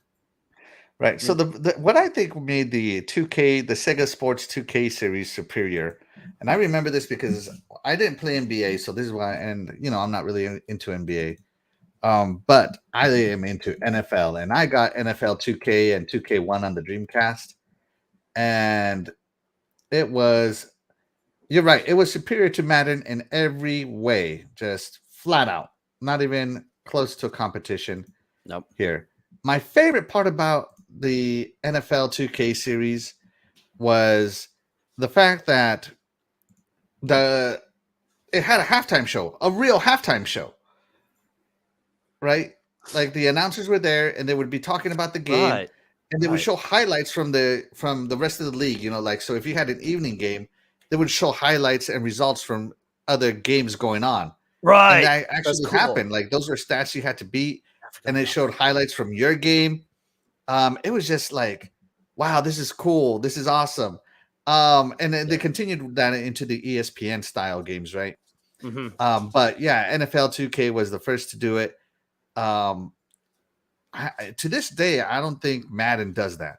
Right. So what I think made the Sega Sports 2K series superior, and I remember this because I didn't play NBA, so this is why, and I'm not really into NBA. But I am into NFL, and I got NFL 2K and 2K1 on the Dreamcast, and it was... You're right. It was superior to Madden in every way, just flat out. Not even close to a competition. Nope. Here. My favorite part about the NFL 2K series was the fact that it had a halftime show, a real halftime show. Right? Like the announcers were there and they would be talking about the game, and they would show highlights from the rest of the league, so if you had an evening game, they would show highlights and results from other games going on. Right. And that actually happened. Like those were stats you had to beat, and they showed highlights from your game. It was just like, wow, this is cool. This is awesome. And then they continued that into the ESPN style games, right? But yeah, NFL 2K was the first to do it. To this day, I don't think Madden does that.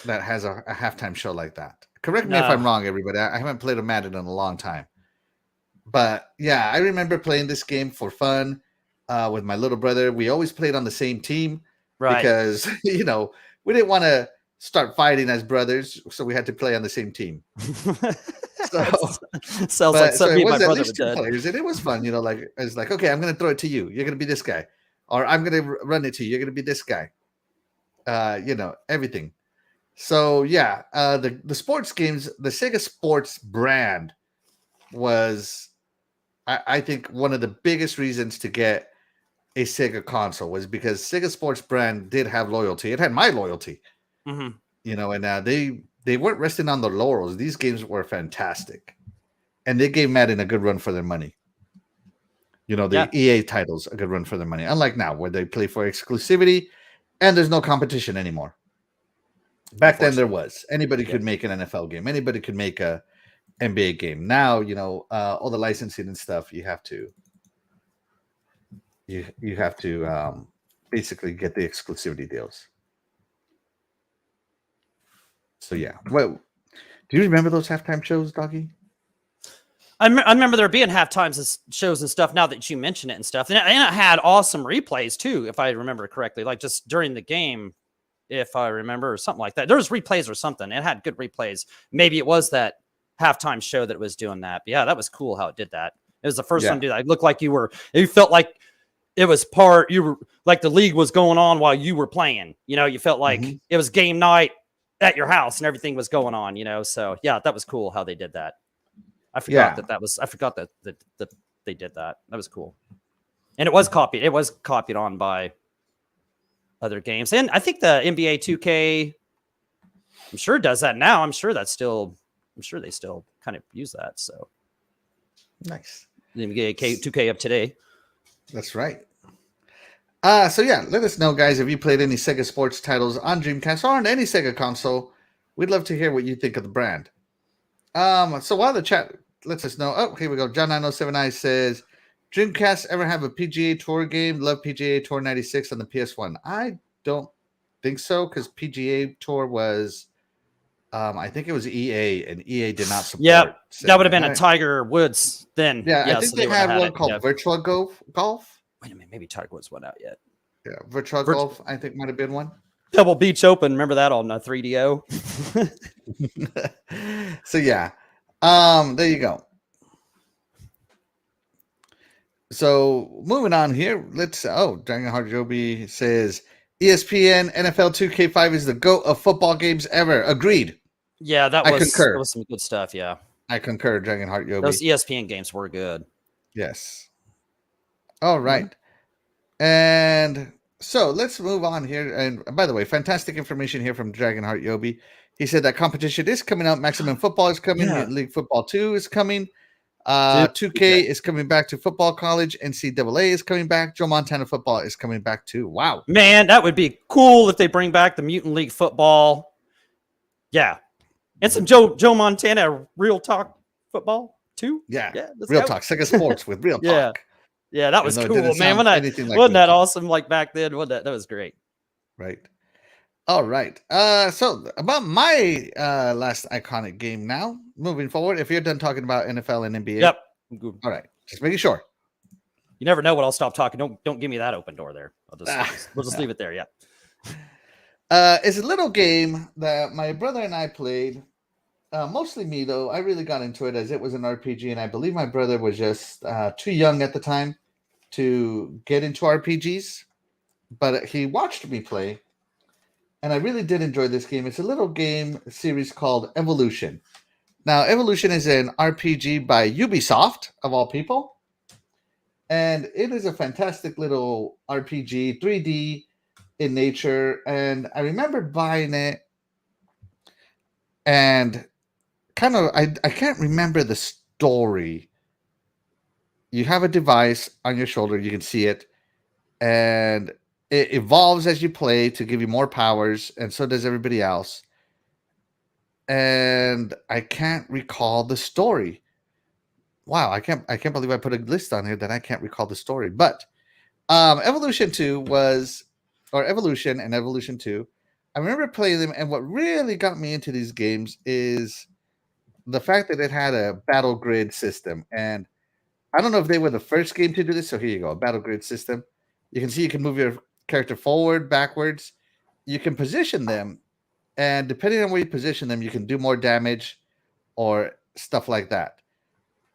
That has a halftime show like that. Correct me if I'm wrong, everybody. I haven't played a Madden in a long time. But yeah, I remember playing this game for fun with my little brother. We always played on the same team because we didn't want to start fighting as brothers, so we had to play on the same team. So sounds like something my brother would do. Players, and it was fun. Like it's like, okay, I'm going to throw it to you. You're going to be this guy, or I'm going to run it to you. You're going to be this guy. Everything. So yeah, the sports games, the Sega Sports brand was, I think, one of the biggest reasons to get a Sega console was because Sega Sports brand did have loyalty. It had my loyalty, and they weren't resting on their laurels. These games were fantastic, and they gave Madden a good run for their money. The EA titles a good run for their money. Unlike now, where they play for exclusivity, and there's no competition anymore. Back then, there was. Anybody could make an NFL game. Anybody could make a NBA game. Now, all the licensing and stuff, you have to basically get the exclusivity deals. So yeah. Well, do you remember those halftime shows, Doggy? I remember there being halftime shows and stuff. Now that you mention it and stuff, and it had awesome replays too, if I remember correctly. Like just during the game, if I remember, or something like that. There was replays or something. It had good replays. Maybe it was that halftime show that was doing that. But yeah, that was cool how it did that. It was the first one to do that. It looked like you felt like it was you were like the league was going on while you were playing. You felt like it was game night at your house and everything was going on, So yeah, that was cool how they did that. I forgot that they did that. That was cool. And it was copied. It was copied on by other games. And I think the NBA 2K, I'm sure does that now. I'm sure they still kind of use that. So nice. The NBA 2K of today. That's right. So yeah, let us know, guys, if you played any Sega Sports titles on Dreamcast or on any Sega console. We'd love to hear what you think of the brand. So while the chat lets us know, oh, here we go. John9079 says, Dreamcast ever have a PGA Tour game? Love PGA Tour 96 on the PS1. I don't think so, because PGA Tour was, I think it was EA, and EA did not support. Yeah, that would have been a Tiger Woods then. Yeah, I think they had one called Virtual Golf. Wait a minute, maybe Tiger Woods went out yet. Yeah, Virtual Golf, I think might have been one. Double Beach Open, remember that on 3DO? So yeah, there you go. So moving on here, Dragonheart Joby says ESPN NFL 2K5 is the GOAT of football games ever. Agreed. Yeah, that was some good stuff. Yeah, I concur, Dragonheart Yobi. Those ESPN games were good. Yes. All right. And so let's move on here. And by the way, fantastic information here from Dragonheart Yobi. He said that competition is coming out. Maximum Football is coming. League Football 2 is coming. 2K is coming back to Football College. NCAA is coming back. Joe Montana Football is coming back too. Wow. Man, that would be cool if they bring back the Mutant League Football. Yeah. And some Joe Montana Real Talk Football too. Yeah. Real Talk. Sega Sports with Real Talk. Yeah, that was cool, man. Wasn't that awesome? Like back then, that was great. Right. All right. So about my last iconic game now. Moving forward, if you're done talking about NFL and NBA. Yep. All right. Just making sure. You never know when I'll stop talking. Don't give me that open door there. We'll just leave it there. Yeah. It's a little game that my brother and I played. Mostly me, though. I really got into it as it was an RPG, and I believe my brother was just too young at the time to get into RPGs. But he watched me play, and I really did enjoy this game. It's a little game series called Evolution. Now, Evolution is an RPG by Ubisoft, of all people. And it is a fantastic little RPG, 3D in nature. And I remember buying it. And kind of, I can't remember the story. You have a device on your shoulder. You can see it. And it evolves as you play to give you more powers. And so does everybody else. And I can't recall the story. Wow, I can't believe I put a list on here that I can't recall the story. But Evolution and Evolution 2, I remember playing them, and what really got me into these games is the fact that it had a battle grid system. And I don't know if they were the first game to do this. So here you go, a battle grid system. You can see you can move your character forward, backwards. You can position them, and depending on where you position them, you can do more damage or stuff like that.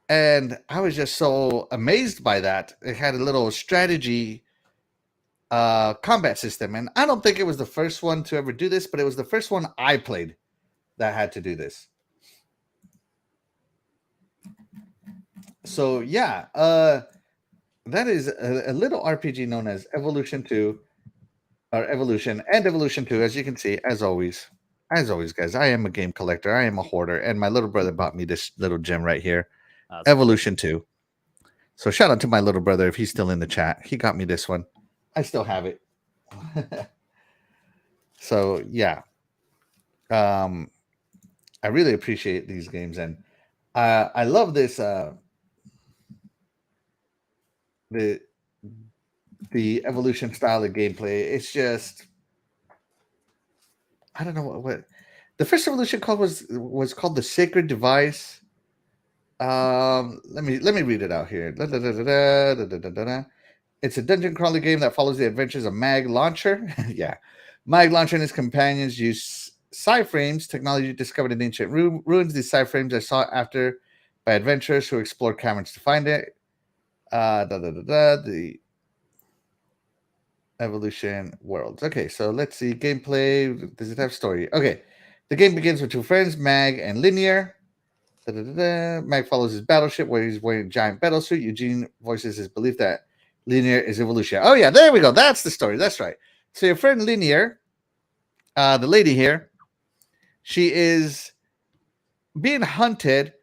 And I was just so amazed by that. It had a little strategy combat system, and I don't think it was the first one to ever do this, but it was the first one I played that had to do this. So yeah, that is a little RPG known as Evolution 2, or Evolution and Evolution 2, as you can see, as always, guys, I am a game collector, I am a hoarder, and my little brother bought me this little gem right here, Evolution 2. So shout out to my little brother if he's still in the chat. He got me this one. I still have it. So yeah, I really appreciate these games, and I love this. The Evolution style of gameplay. It's just, I don't know what the first Evolution called was called the Sacred Device. Let me read it out here. It's a dungeon crawler game that follows the adventures of Mag Launcher. Yeah, Mag Launcher and his companions use Psyframes, technology discovered in ancient ruins. These Psyframes are sought after by adventurers who explore caverns to find it. The Evolution worlds. Okay, so let's see. Gameplay. Does it have story? Okay. The game begins with two friends, Mag and Linear. Mag follows his battleship where he's wearing a giant battle suit. Eugene voices his belief that Linear is Evolution. Oh, yeah, there we go. That's the story. That's right. So your friend Linear, the lady here, she is being hunted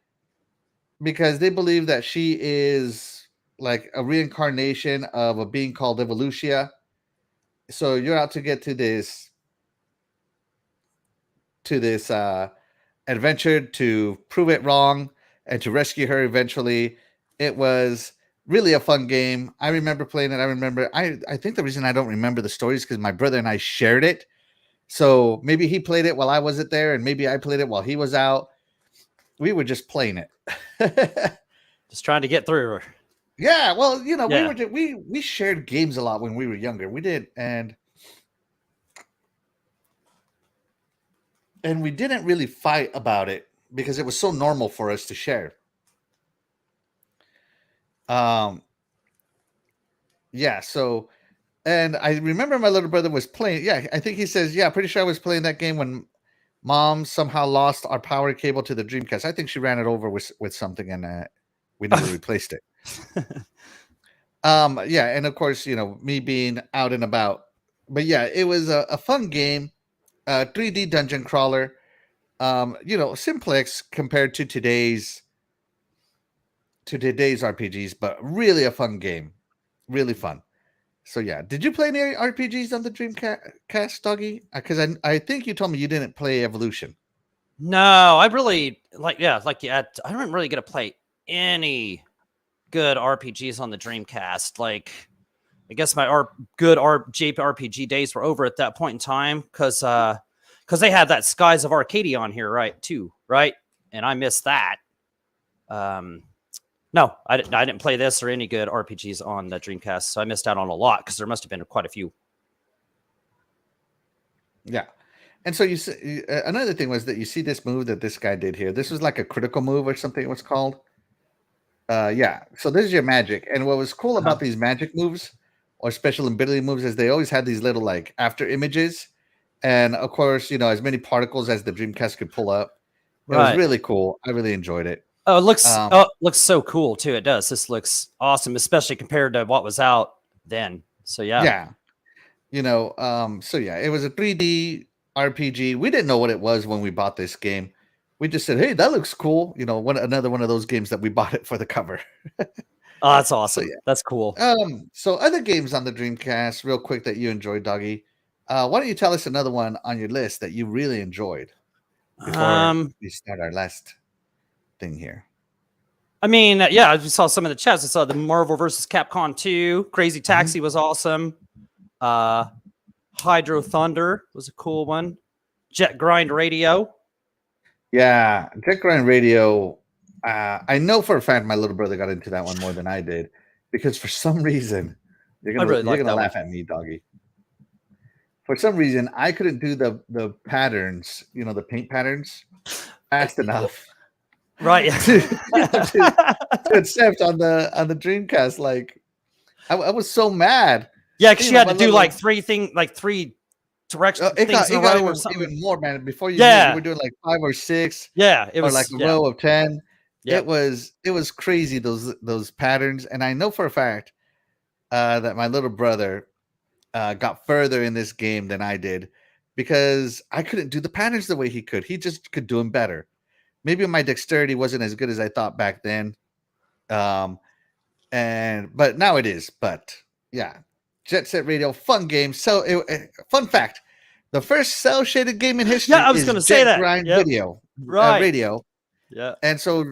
because they believe that she is like a reincarnation of a being called Evolutia. So you're out to get to this adventure to prove it wrong and to rescue her eventually. It was really a fun game. I remember playing it. I think the reason I don't remember the story is because my brother and I shared it. So maybe he played it while I wasn't there, and maybe I played it while he was out. We were just playing it. Just trying to get through. Yeah, well, you know, we shared games a lot when we were younger. We did, and we didn't really fight about it because it was so normal for us to share. Yeah, so, and I remember my little brother was playing. Yeah, I think he says, yeah, pretty sure I was playing that game when Mom somehow lost our power cable to the Dreamcast. I think she ran it over with something, and we never replaced it. Yeah, and of course, you know, me being out and about. But yeah, it was a fun game. 3D dungeon crawler, you know, simplex compared to today's RPGs, but really a fun game, really fun. So yeah, did you play any RPGs on the Dreamcast, Doggy? Because I think you told me you didn't play Evolution. No, I really I didn't really get to play any good RPGs on the Dreamcast. Like, I guess my good JRPG days were over at that point in time because they had that Skies of Arcadia on here, right? And I missed that. No, I didn't play this or any good RPGs on the Dreamcast, so I missed out on a lot because there must have been quite a few. Yeah, and so you see, another thing was that you see this move that this guy did here. This was like a critical move or something. It was called. Yeah. So this is your magic, and what was cool about these magic moves or special ability moves is they always had these little like after images, and of course, you know, as many particles as the Dreamcast could pull up. It was really cool. I really enjoyed it. Oh, it looks so cool too. It does. This looks awesome, especially compared to what was out then. So yeah. Yeah. You know, so yeah, it was a 3D RPG. We didn't know what it was when we bought this game. We just said, "Hey, that looks cool." You know, another one of those games that we bought it for the cover. Oh, that's awesome. So, yeah. That's cool. So other games on the Dreamcast, real quick, that you enjoyed, Doggy. Why don't you tell us another one on your list that you really enjoyed before we start our last thing here? I mean, yeah, I saw some of the chats. I saw the Marvel vs. Capcom 2. Crazy Taxi was awesome. Hydro Thunder was a cool one. Jet Grind Radio. Yeah, Jet Grind Radio I know for a fact my little brother got into that one more than I did, because for some reason you're gonna laugh at me, doggy. For some reason, I couldn't do the patterns, the paint patterns, fast enough. Right. to accept on the Dreamcast. Like, I was so mad. Yeah, because you had to do like three direction things in a row or something. Even more, man. Before you were doing like 5 or 6. Yeah, it was like a row of 10. Yep. It was crazy, those patterns. And I know for a fact that my little brother got further in this game than I did, because I couldn't do the patterns the way he could. He just could do them better. Maybe my dexterity wasn't as good as I thought back then. But now it is. But yeah, Jet Set Radio, fun game. So fun fact, the first cell shaded game in history. Yeah, I was going to say that. Grind video, right? Radio. Yeah. And so,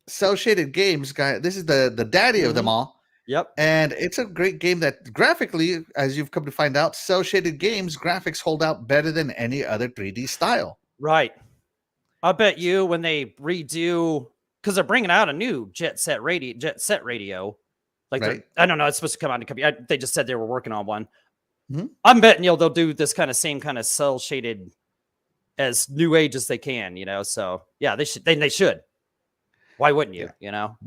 cell shaded games, guy. This is the daddy of them all. Yep. And it's a great game that graphically, as you've come to find out, cell shaded games graphics hold out better than any other 3D style. Right. I bet you when they redo, because they're bringing out a new Jet Set Radio. Like, right. I don't know, it's supposed to come out in a couple. They just said they were working on one. Mm-hmm. I'm betting they'll do this same kind of cell shaded as new age as they can. So yeah, they should. Why wouldn't you?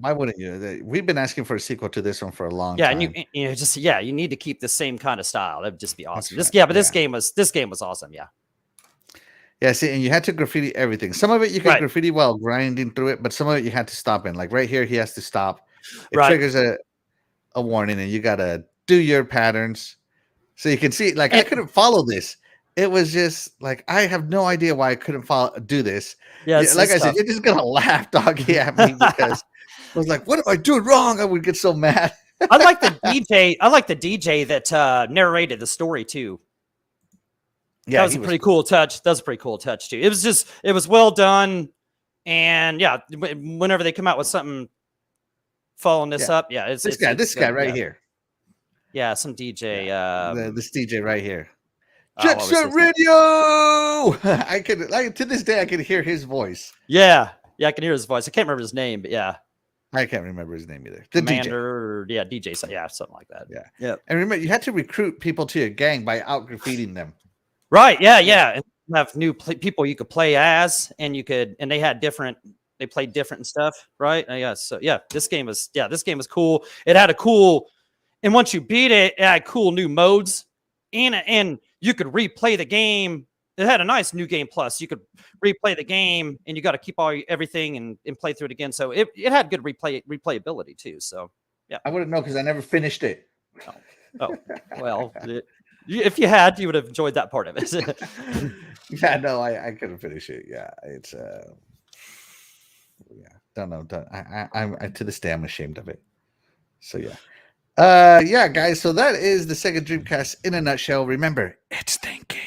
Why wouldn't you? We've been asking for a sequel to this one for a long time. And you need to keep the same kind of style. That'd just be awesome. This game was awesome. Yeah. Yeah. See, and you had to graffiti everything. Some of it you could graffiti while grinding through it, but some of it you had to stop in. Like right here, he has to stop. It triggers a warning, and you gotta do your patterns. So you can see, like, I couldn't follow this. It was just like, I have no idea why I couldn't do this. Yeah, like I said, you're just gonna laugh, doggy, at me, because I was like, "What am I doing wrong?" I would get so mad. I like the DJ that narrated the story too. Yeah, that was a pretty cool touch. That was a pretty cool touch too. It was well done, and yeah, whenever they come out with something following this up, it's this guy right here. Yeah, some DJ. This DJ right here. Jet Set Radio. To this day I can hear his voice. Yeah, I can hear his voice. I can't remember his name, but yeah, I can't remember his name either. Commander, DJ, something like that. Yeah. And remember, you had to recruit people to your gang by out graffitiing them. Right. Yeah. And you have new people you could play as, and they had different. They played different and stuff, right? Yeah. So yeah, this game was cool. It had a cool, and once you beat it, it had cool new modes, and you could replay the game. It had a nice new game plus. You could replay the game, and you got to keep everything and play through it again. So it had good replayability too. So yeah, I wouldn't know because I never finished it. Oh well, if you had, you would have enjoyed that part of it. Yeah, no, I couldn't finish it. Yeah, it's don't know. I to this day I'm ashamed of it. So yeah, guys. So that is the Sega Dreamcast in a nutshell. Remember, it's thinking.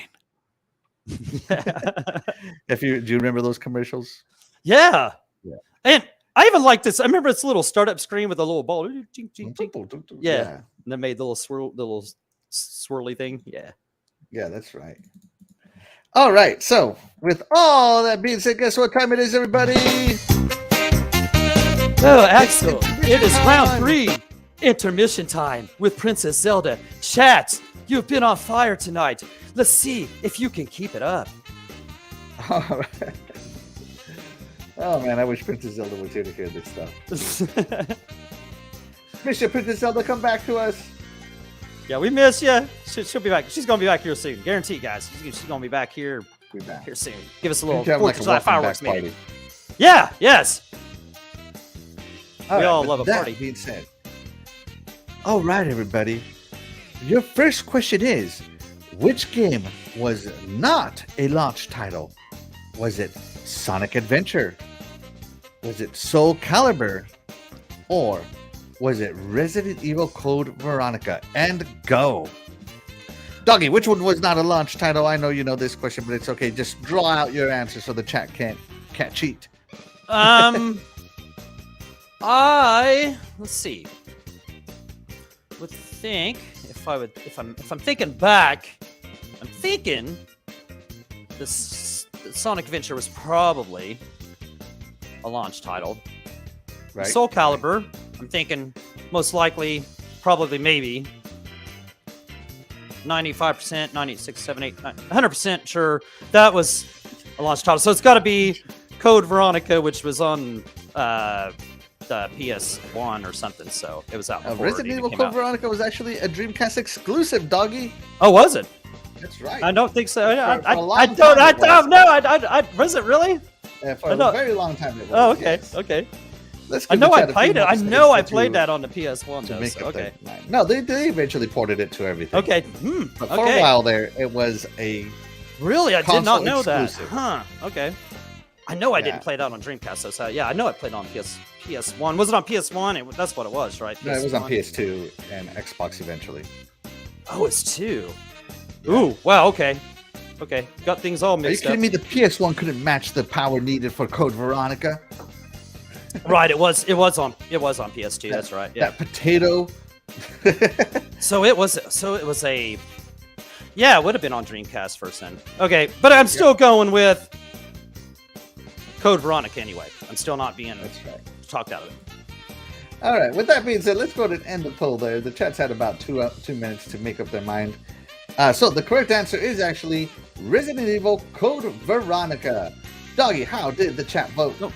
Do you remember those commercials? Yeah. And I even like this. I remember this little startup screen with a little ball. Yeah. And they made the little swirly thing. Yeah, that's right. All right. So with all that being said, guess what time it is, everybody? Oh, Axel, it is round 3. Intermission time with Princess Zelda. Chat, you've been on fire tonight. Let's see if you can keep it up. All right. Oh man, I wish Princess Zelda was here to hear this stuff. Miss you, Princess Zelda, come back to us. Yeah, we miss you. She'll be back. She's gonna be back here soon, guaranteed, guys. She's gonna be back here. Here soon. Give us a little 4th of July fireworks, maybe. Yeah. Yes. We all love a party. Being said. All right, everybody. Your first question is, which game was not a launch title? Was it Sonic Adventure? Was it Soul Calibur? Or was it Resident Evil Code Veronica? And go. Doggy, which one was not a launch title? I know you know this question, but it's okay. Just draw out your answer so the chat can't cheat. Let's see. Would think if I'm thinking back, I'm thinking the Sonic Adventure was probably a launch title. Right. Soul Calibur, I'm thinking most likely, probably, maybe 95%, 96, 7, 8, 9, 100% sure that was a launch title. So it's got to be Code Veronica, which was on the PS1 or something. So it was out before Resident Evil Code Veronica was actually a Dreamcast exclusive, doggy. Oh, was it? That's right. I don't think so. I don't know. Was it really? For a very long time it was. Oh, okay. Yes. Okay. I know I played it. I know I played that on the PS1. Though, so, okay. No, they eventually ported it to everything. Okay. But for a while there, it was a really. I did not know exclusive. that. Huh. Okay. I know I didn't play that on Dreamcast. So yeah, I know I played on PS1. Was it on PS1? That's what it was, right? PS1? No, it was on PS2 and Xbox eventually. Oh, it's 2. Yeah. Ooh. Wow. Okay. Okay. Got things all mixed up. Are you kidding me? The PS1 couldn't match the power needed for Code Veronica. Right, it was on PS2. That's right. Yeah. That potato. So it was a. Yeah, it would have been on Dreamcast first then. Okay, but I'm still going with Code Veronica anyway. I'm still not being talked out of it. All right. With that being said, let's go ahead and end the poll there. The chat's had about 2 minutes to make up their mind. So the correct answer is actually Resident Evil Code Veronica. Doggy, how did the chat vote? Oh.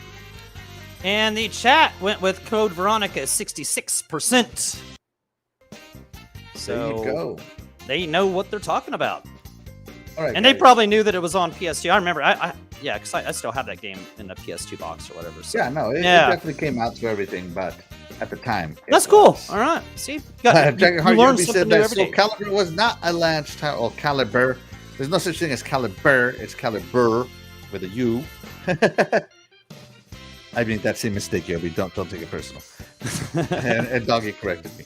And the chat went with Code Veronica 66%. So there you go. They know what they're talking about. All right, and they probably knew that it was on PS2. I remember, because I still have that game in the PS2 box or whatever. So. Yeah, no, it definitely came out through everything, but at the time. That's cool. All right. See? You learned something new every day. So Calibur was not a launch title, or Calibur. There's no such thing as Calibur. It's Calibur with a U. I mean, that's a mistake, Yobi. Don't take it personal. and Doggy corrected me.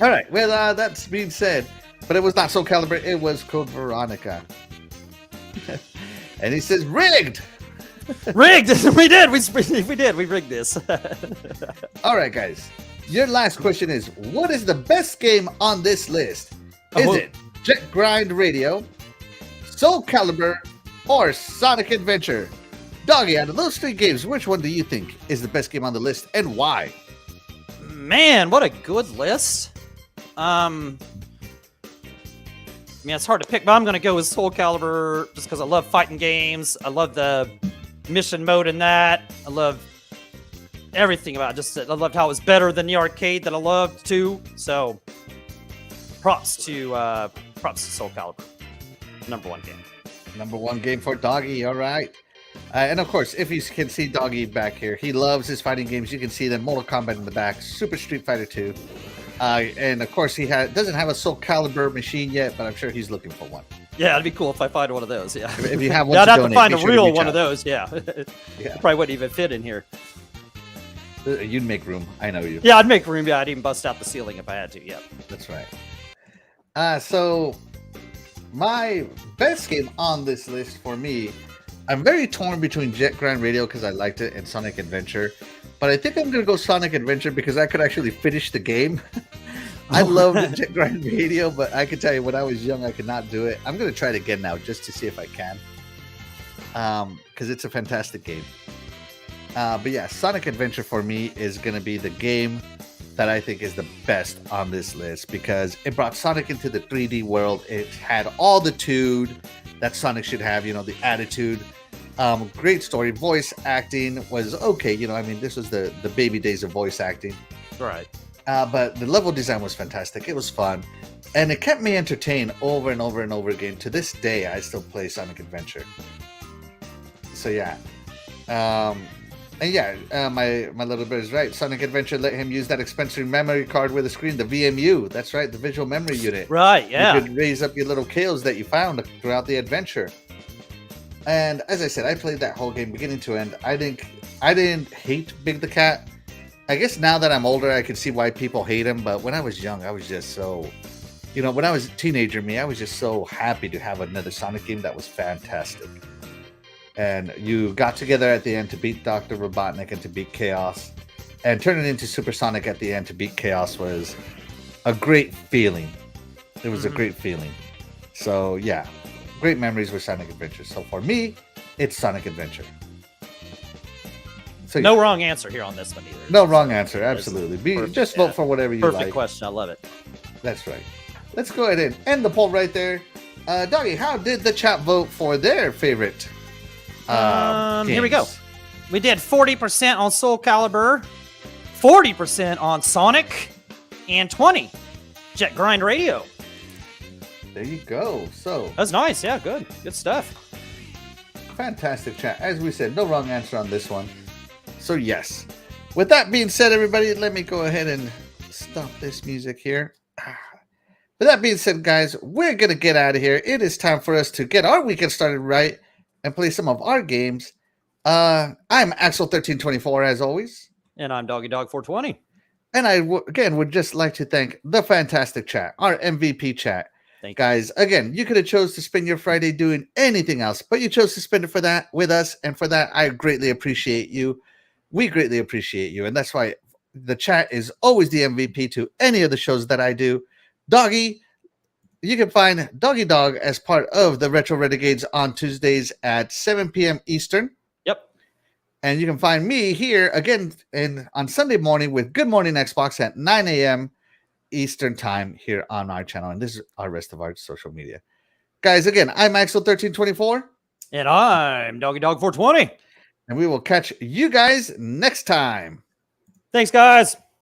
All right. Well, that's being said, but it was not Soul Calibur. It was Code Veronica. And he says, rigged. Rigged. We did. We did. We rigged this. All right, guys. Your last question is, what is the best game on this list? Is it Jet Grind Radio, Soul Calibur, or Sonic Adventure? Doggy, out of those 3 games, which one do you think is the best game on the list and why? Man, what a good list. I mean, it's hard to pick, but I'm going to go with Soul Calibur just because I love fighting games. I love the mission mode in that. I love everything about it. I loved how it was better than the arcade that I loved too. So props to Soul Calibur. Number 1 game. Number 1 game for Doggy. All right. And of course, if you can see Doggy back here, he loves his fighting games. You can see them, Mortal Kombat in the back, Super Street Fighter 2. And of course, he doesn't have a Soul Calibur machine yet, but I'm sure he's looking for one. Yeah, it'd be cool if I find one of those. Yeah, if you have one, I'd have donate, to find a sure real one of those. Yeah, yeah. Probably wouldn't even fit in here. You'd make room. I know you. Yeah, I'd make room. Yeah, I'd even bust out the ceiling if I had to. Yeah, that's right. So my best game on this list for me, I'm very torn between Jet Grind Radio because I liked it and Sonic Adventure, but I think I'm gonna go Sonic Adventure because I could actually finish the game. I love the Jet Grind Radio, but I can tell you when I was young, I could not do it. I'm gonna try it again now just to see if I can, because it's a fantastic game. But yeah, Sonic Adventure for me is gonna be the game that I think is the best on this list because it brought Sonic into the 3D world. It had all the tude that Sonic should have, the attitude. Great story. Voice acting was okay. I mean, this was the baby days of voice acting. Right. But the level design was fantastic. It was fun. And it kept me entertained over and over and over again. To this day, I still play Sonic Adventure. So yeah. And yeah, my little bit is right. Sonic Adventure let him use that expensive memory card with a screen, the VMU. That's right, the visual memory unit. Right, yeah. You could raise up your little kills that you found throughout the adventure. And as I said, I played that whole game beginning to end. I didn't hate Big the Cat. I guess now that I'm older, I can see why people hate him. But when I was young, I was just so, when I was a teenager, I was just so happy to have another Sonic game that was fantastic. And you got together at the end to beat Dr. Robotnik and to beat Chaos. And turning into Super Sonic at the end to beat Chaos was a great feeling. It was a great feeling. So yeah, great memories with Sonic Adventure. So for me, it's Sonic Adventure. So no wrong answer here on this one either. No wrong answer. Absolutely. Just vote for whatever you like. Perfect question. I love it. That's right. Let's go ahead and end the poll right there. Doggy, how did the chat vote for their favorite games? Here we go. We did 40% on Soul Calibur, 40% on Sonic, and 20 Jet Grind Radio. There you go. So that's nice. Yeah, good stuff. Fantastic chat. As we said, no wrong answer on this one. So yes. With that being said, everybody, let me go ahead and stop this music here. With that being said, guys, we're going to get out of here. It is time for us to get our weekend started right and play some of our games. I'm Axle1324, as always. And I'm DoggyDog420. And I, again, would just like to thank the fantastic chat, our MVP chat. Thank you. Guys, again, you could have chose to spend your Friday doing anything else, but you chose to spend it for that with us. And for that, I greatly appreciate you. We greatly appreciate you. And that's why the chat is always the MVP to any of the shows that I do. Doggy, you can find Doggy Dog as part of the Retro Renegades on Tuesdays at 7 p.m. Eastern. Yep. And you can find me here again on Sunday morning with Good Morning Xbox at 9 a.m. Eastern time here on our channel. And this is our rest of our social media. Guys, again, I'm Axle1324. And I'm DoggyDog420. And we will catch you guys next time. Thanks, guys.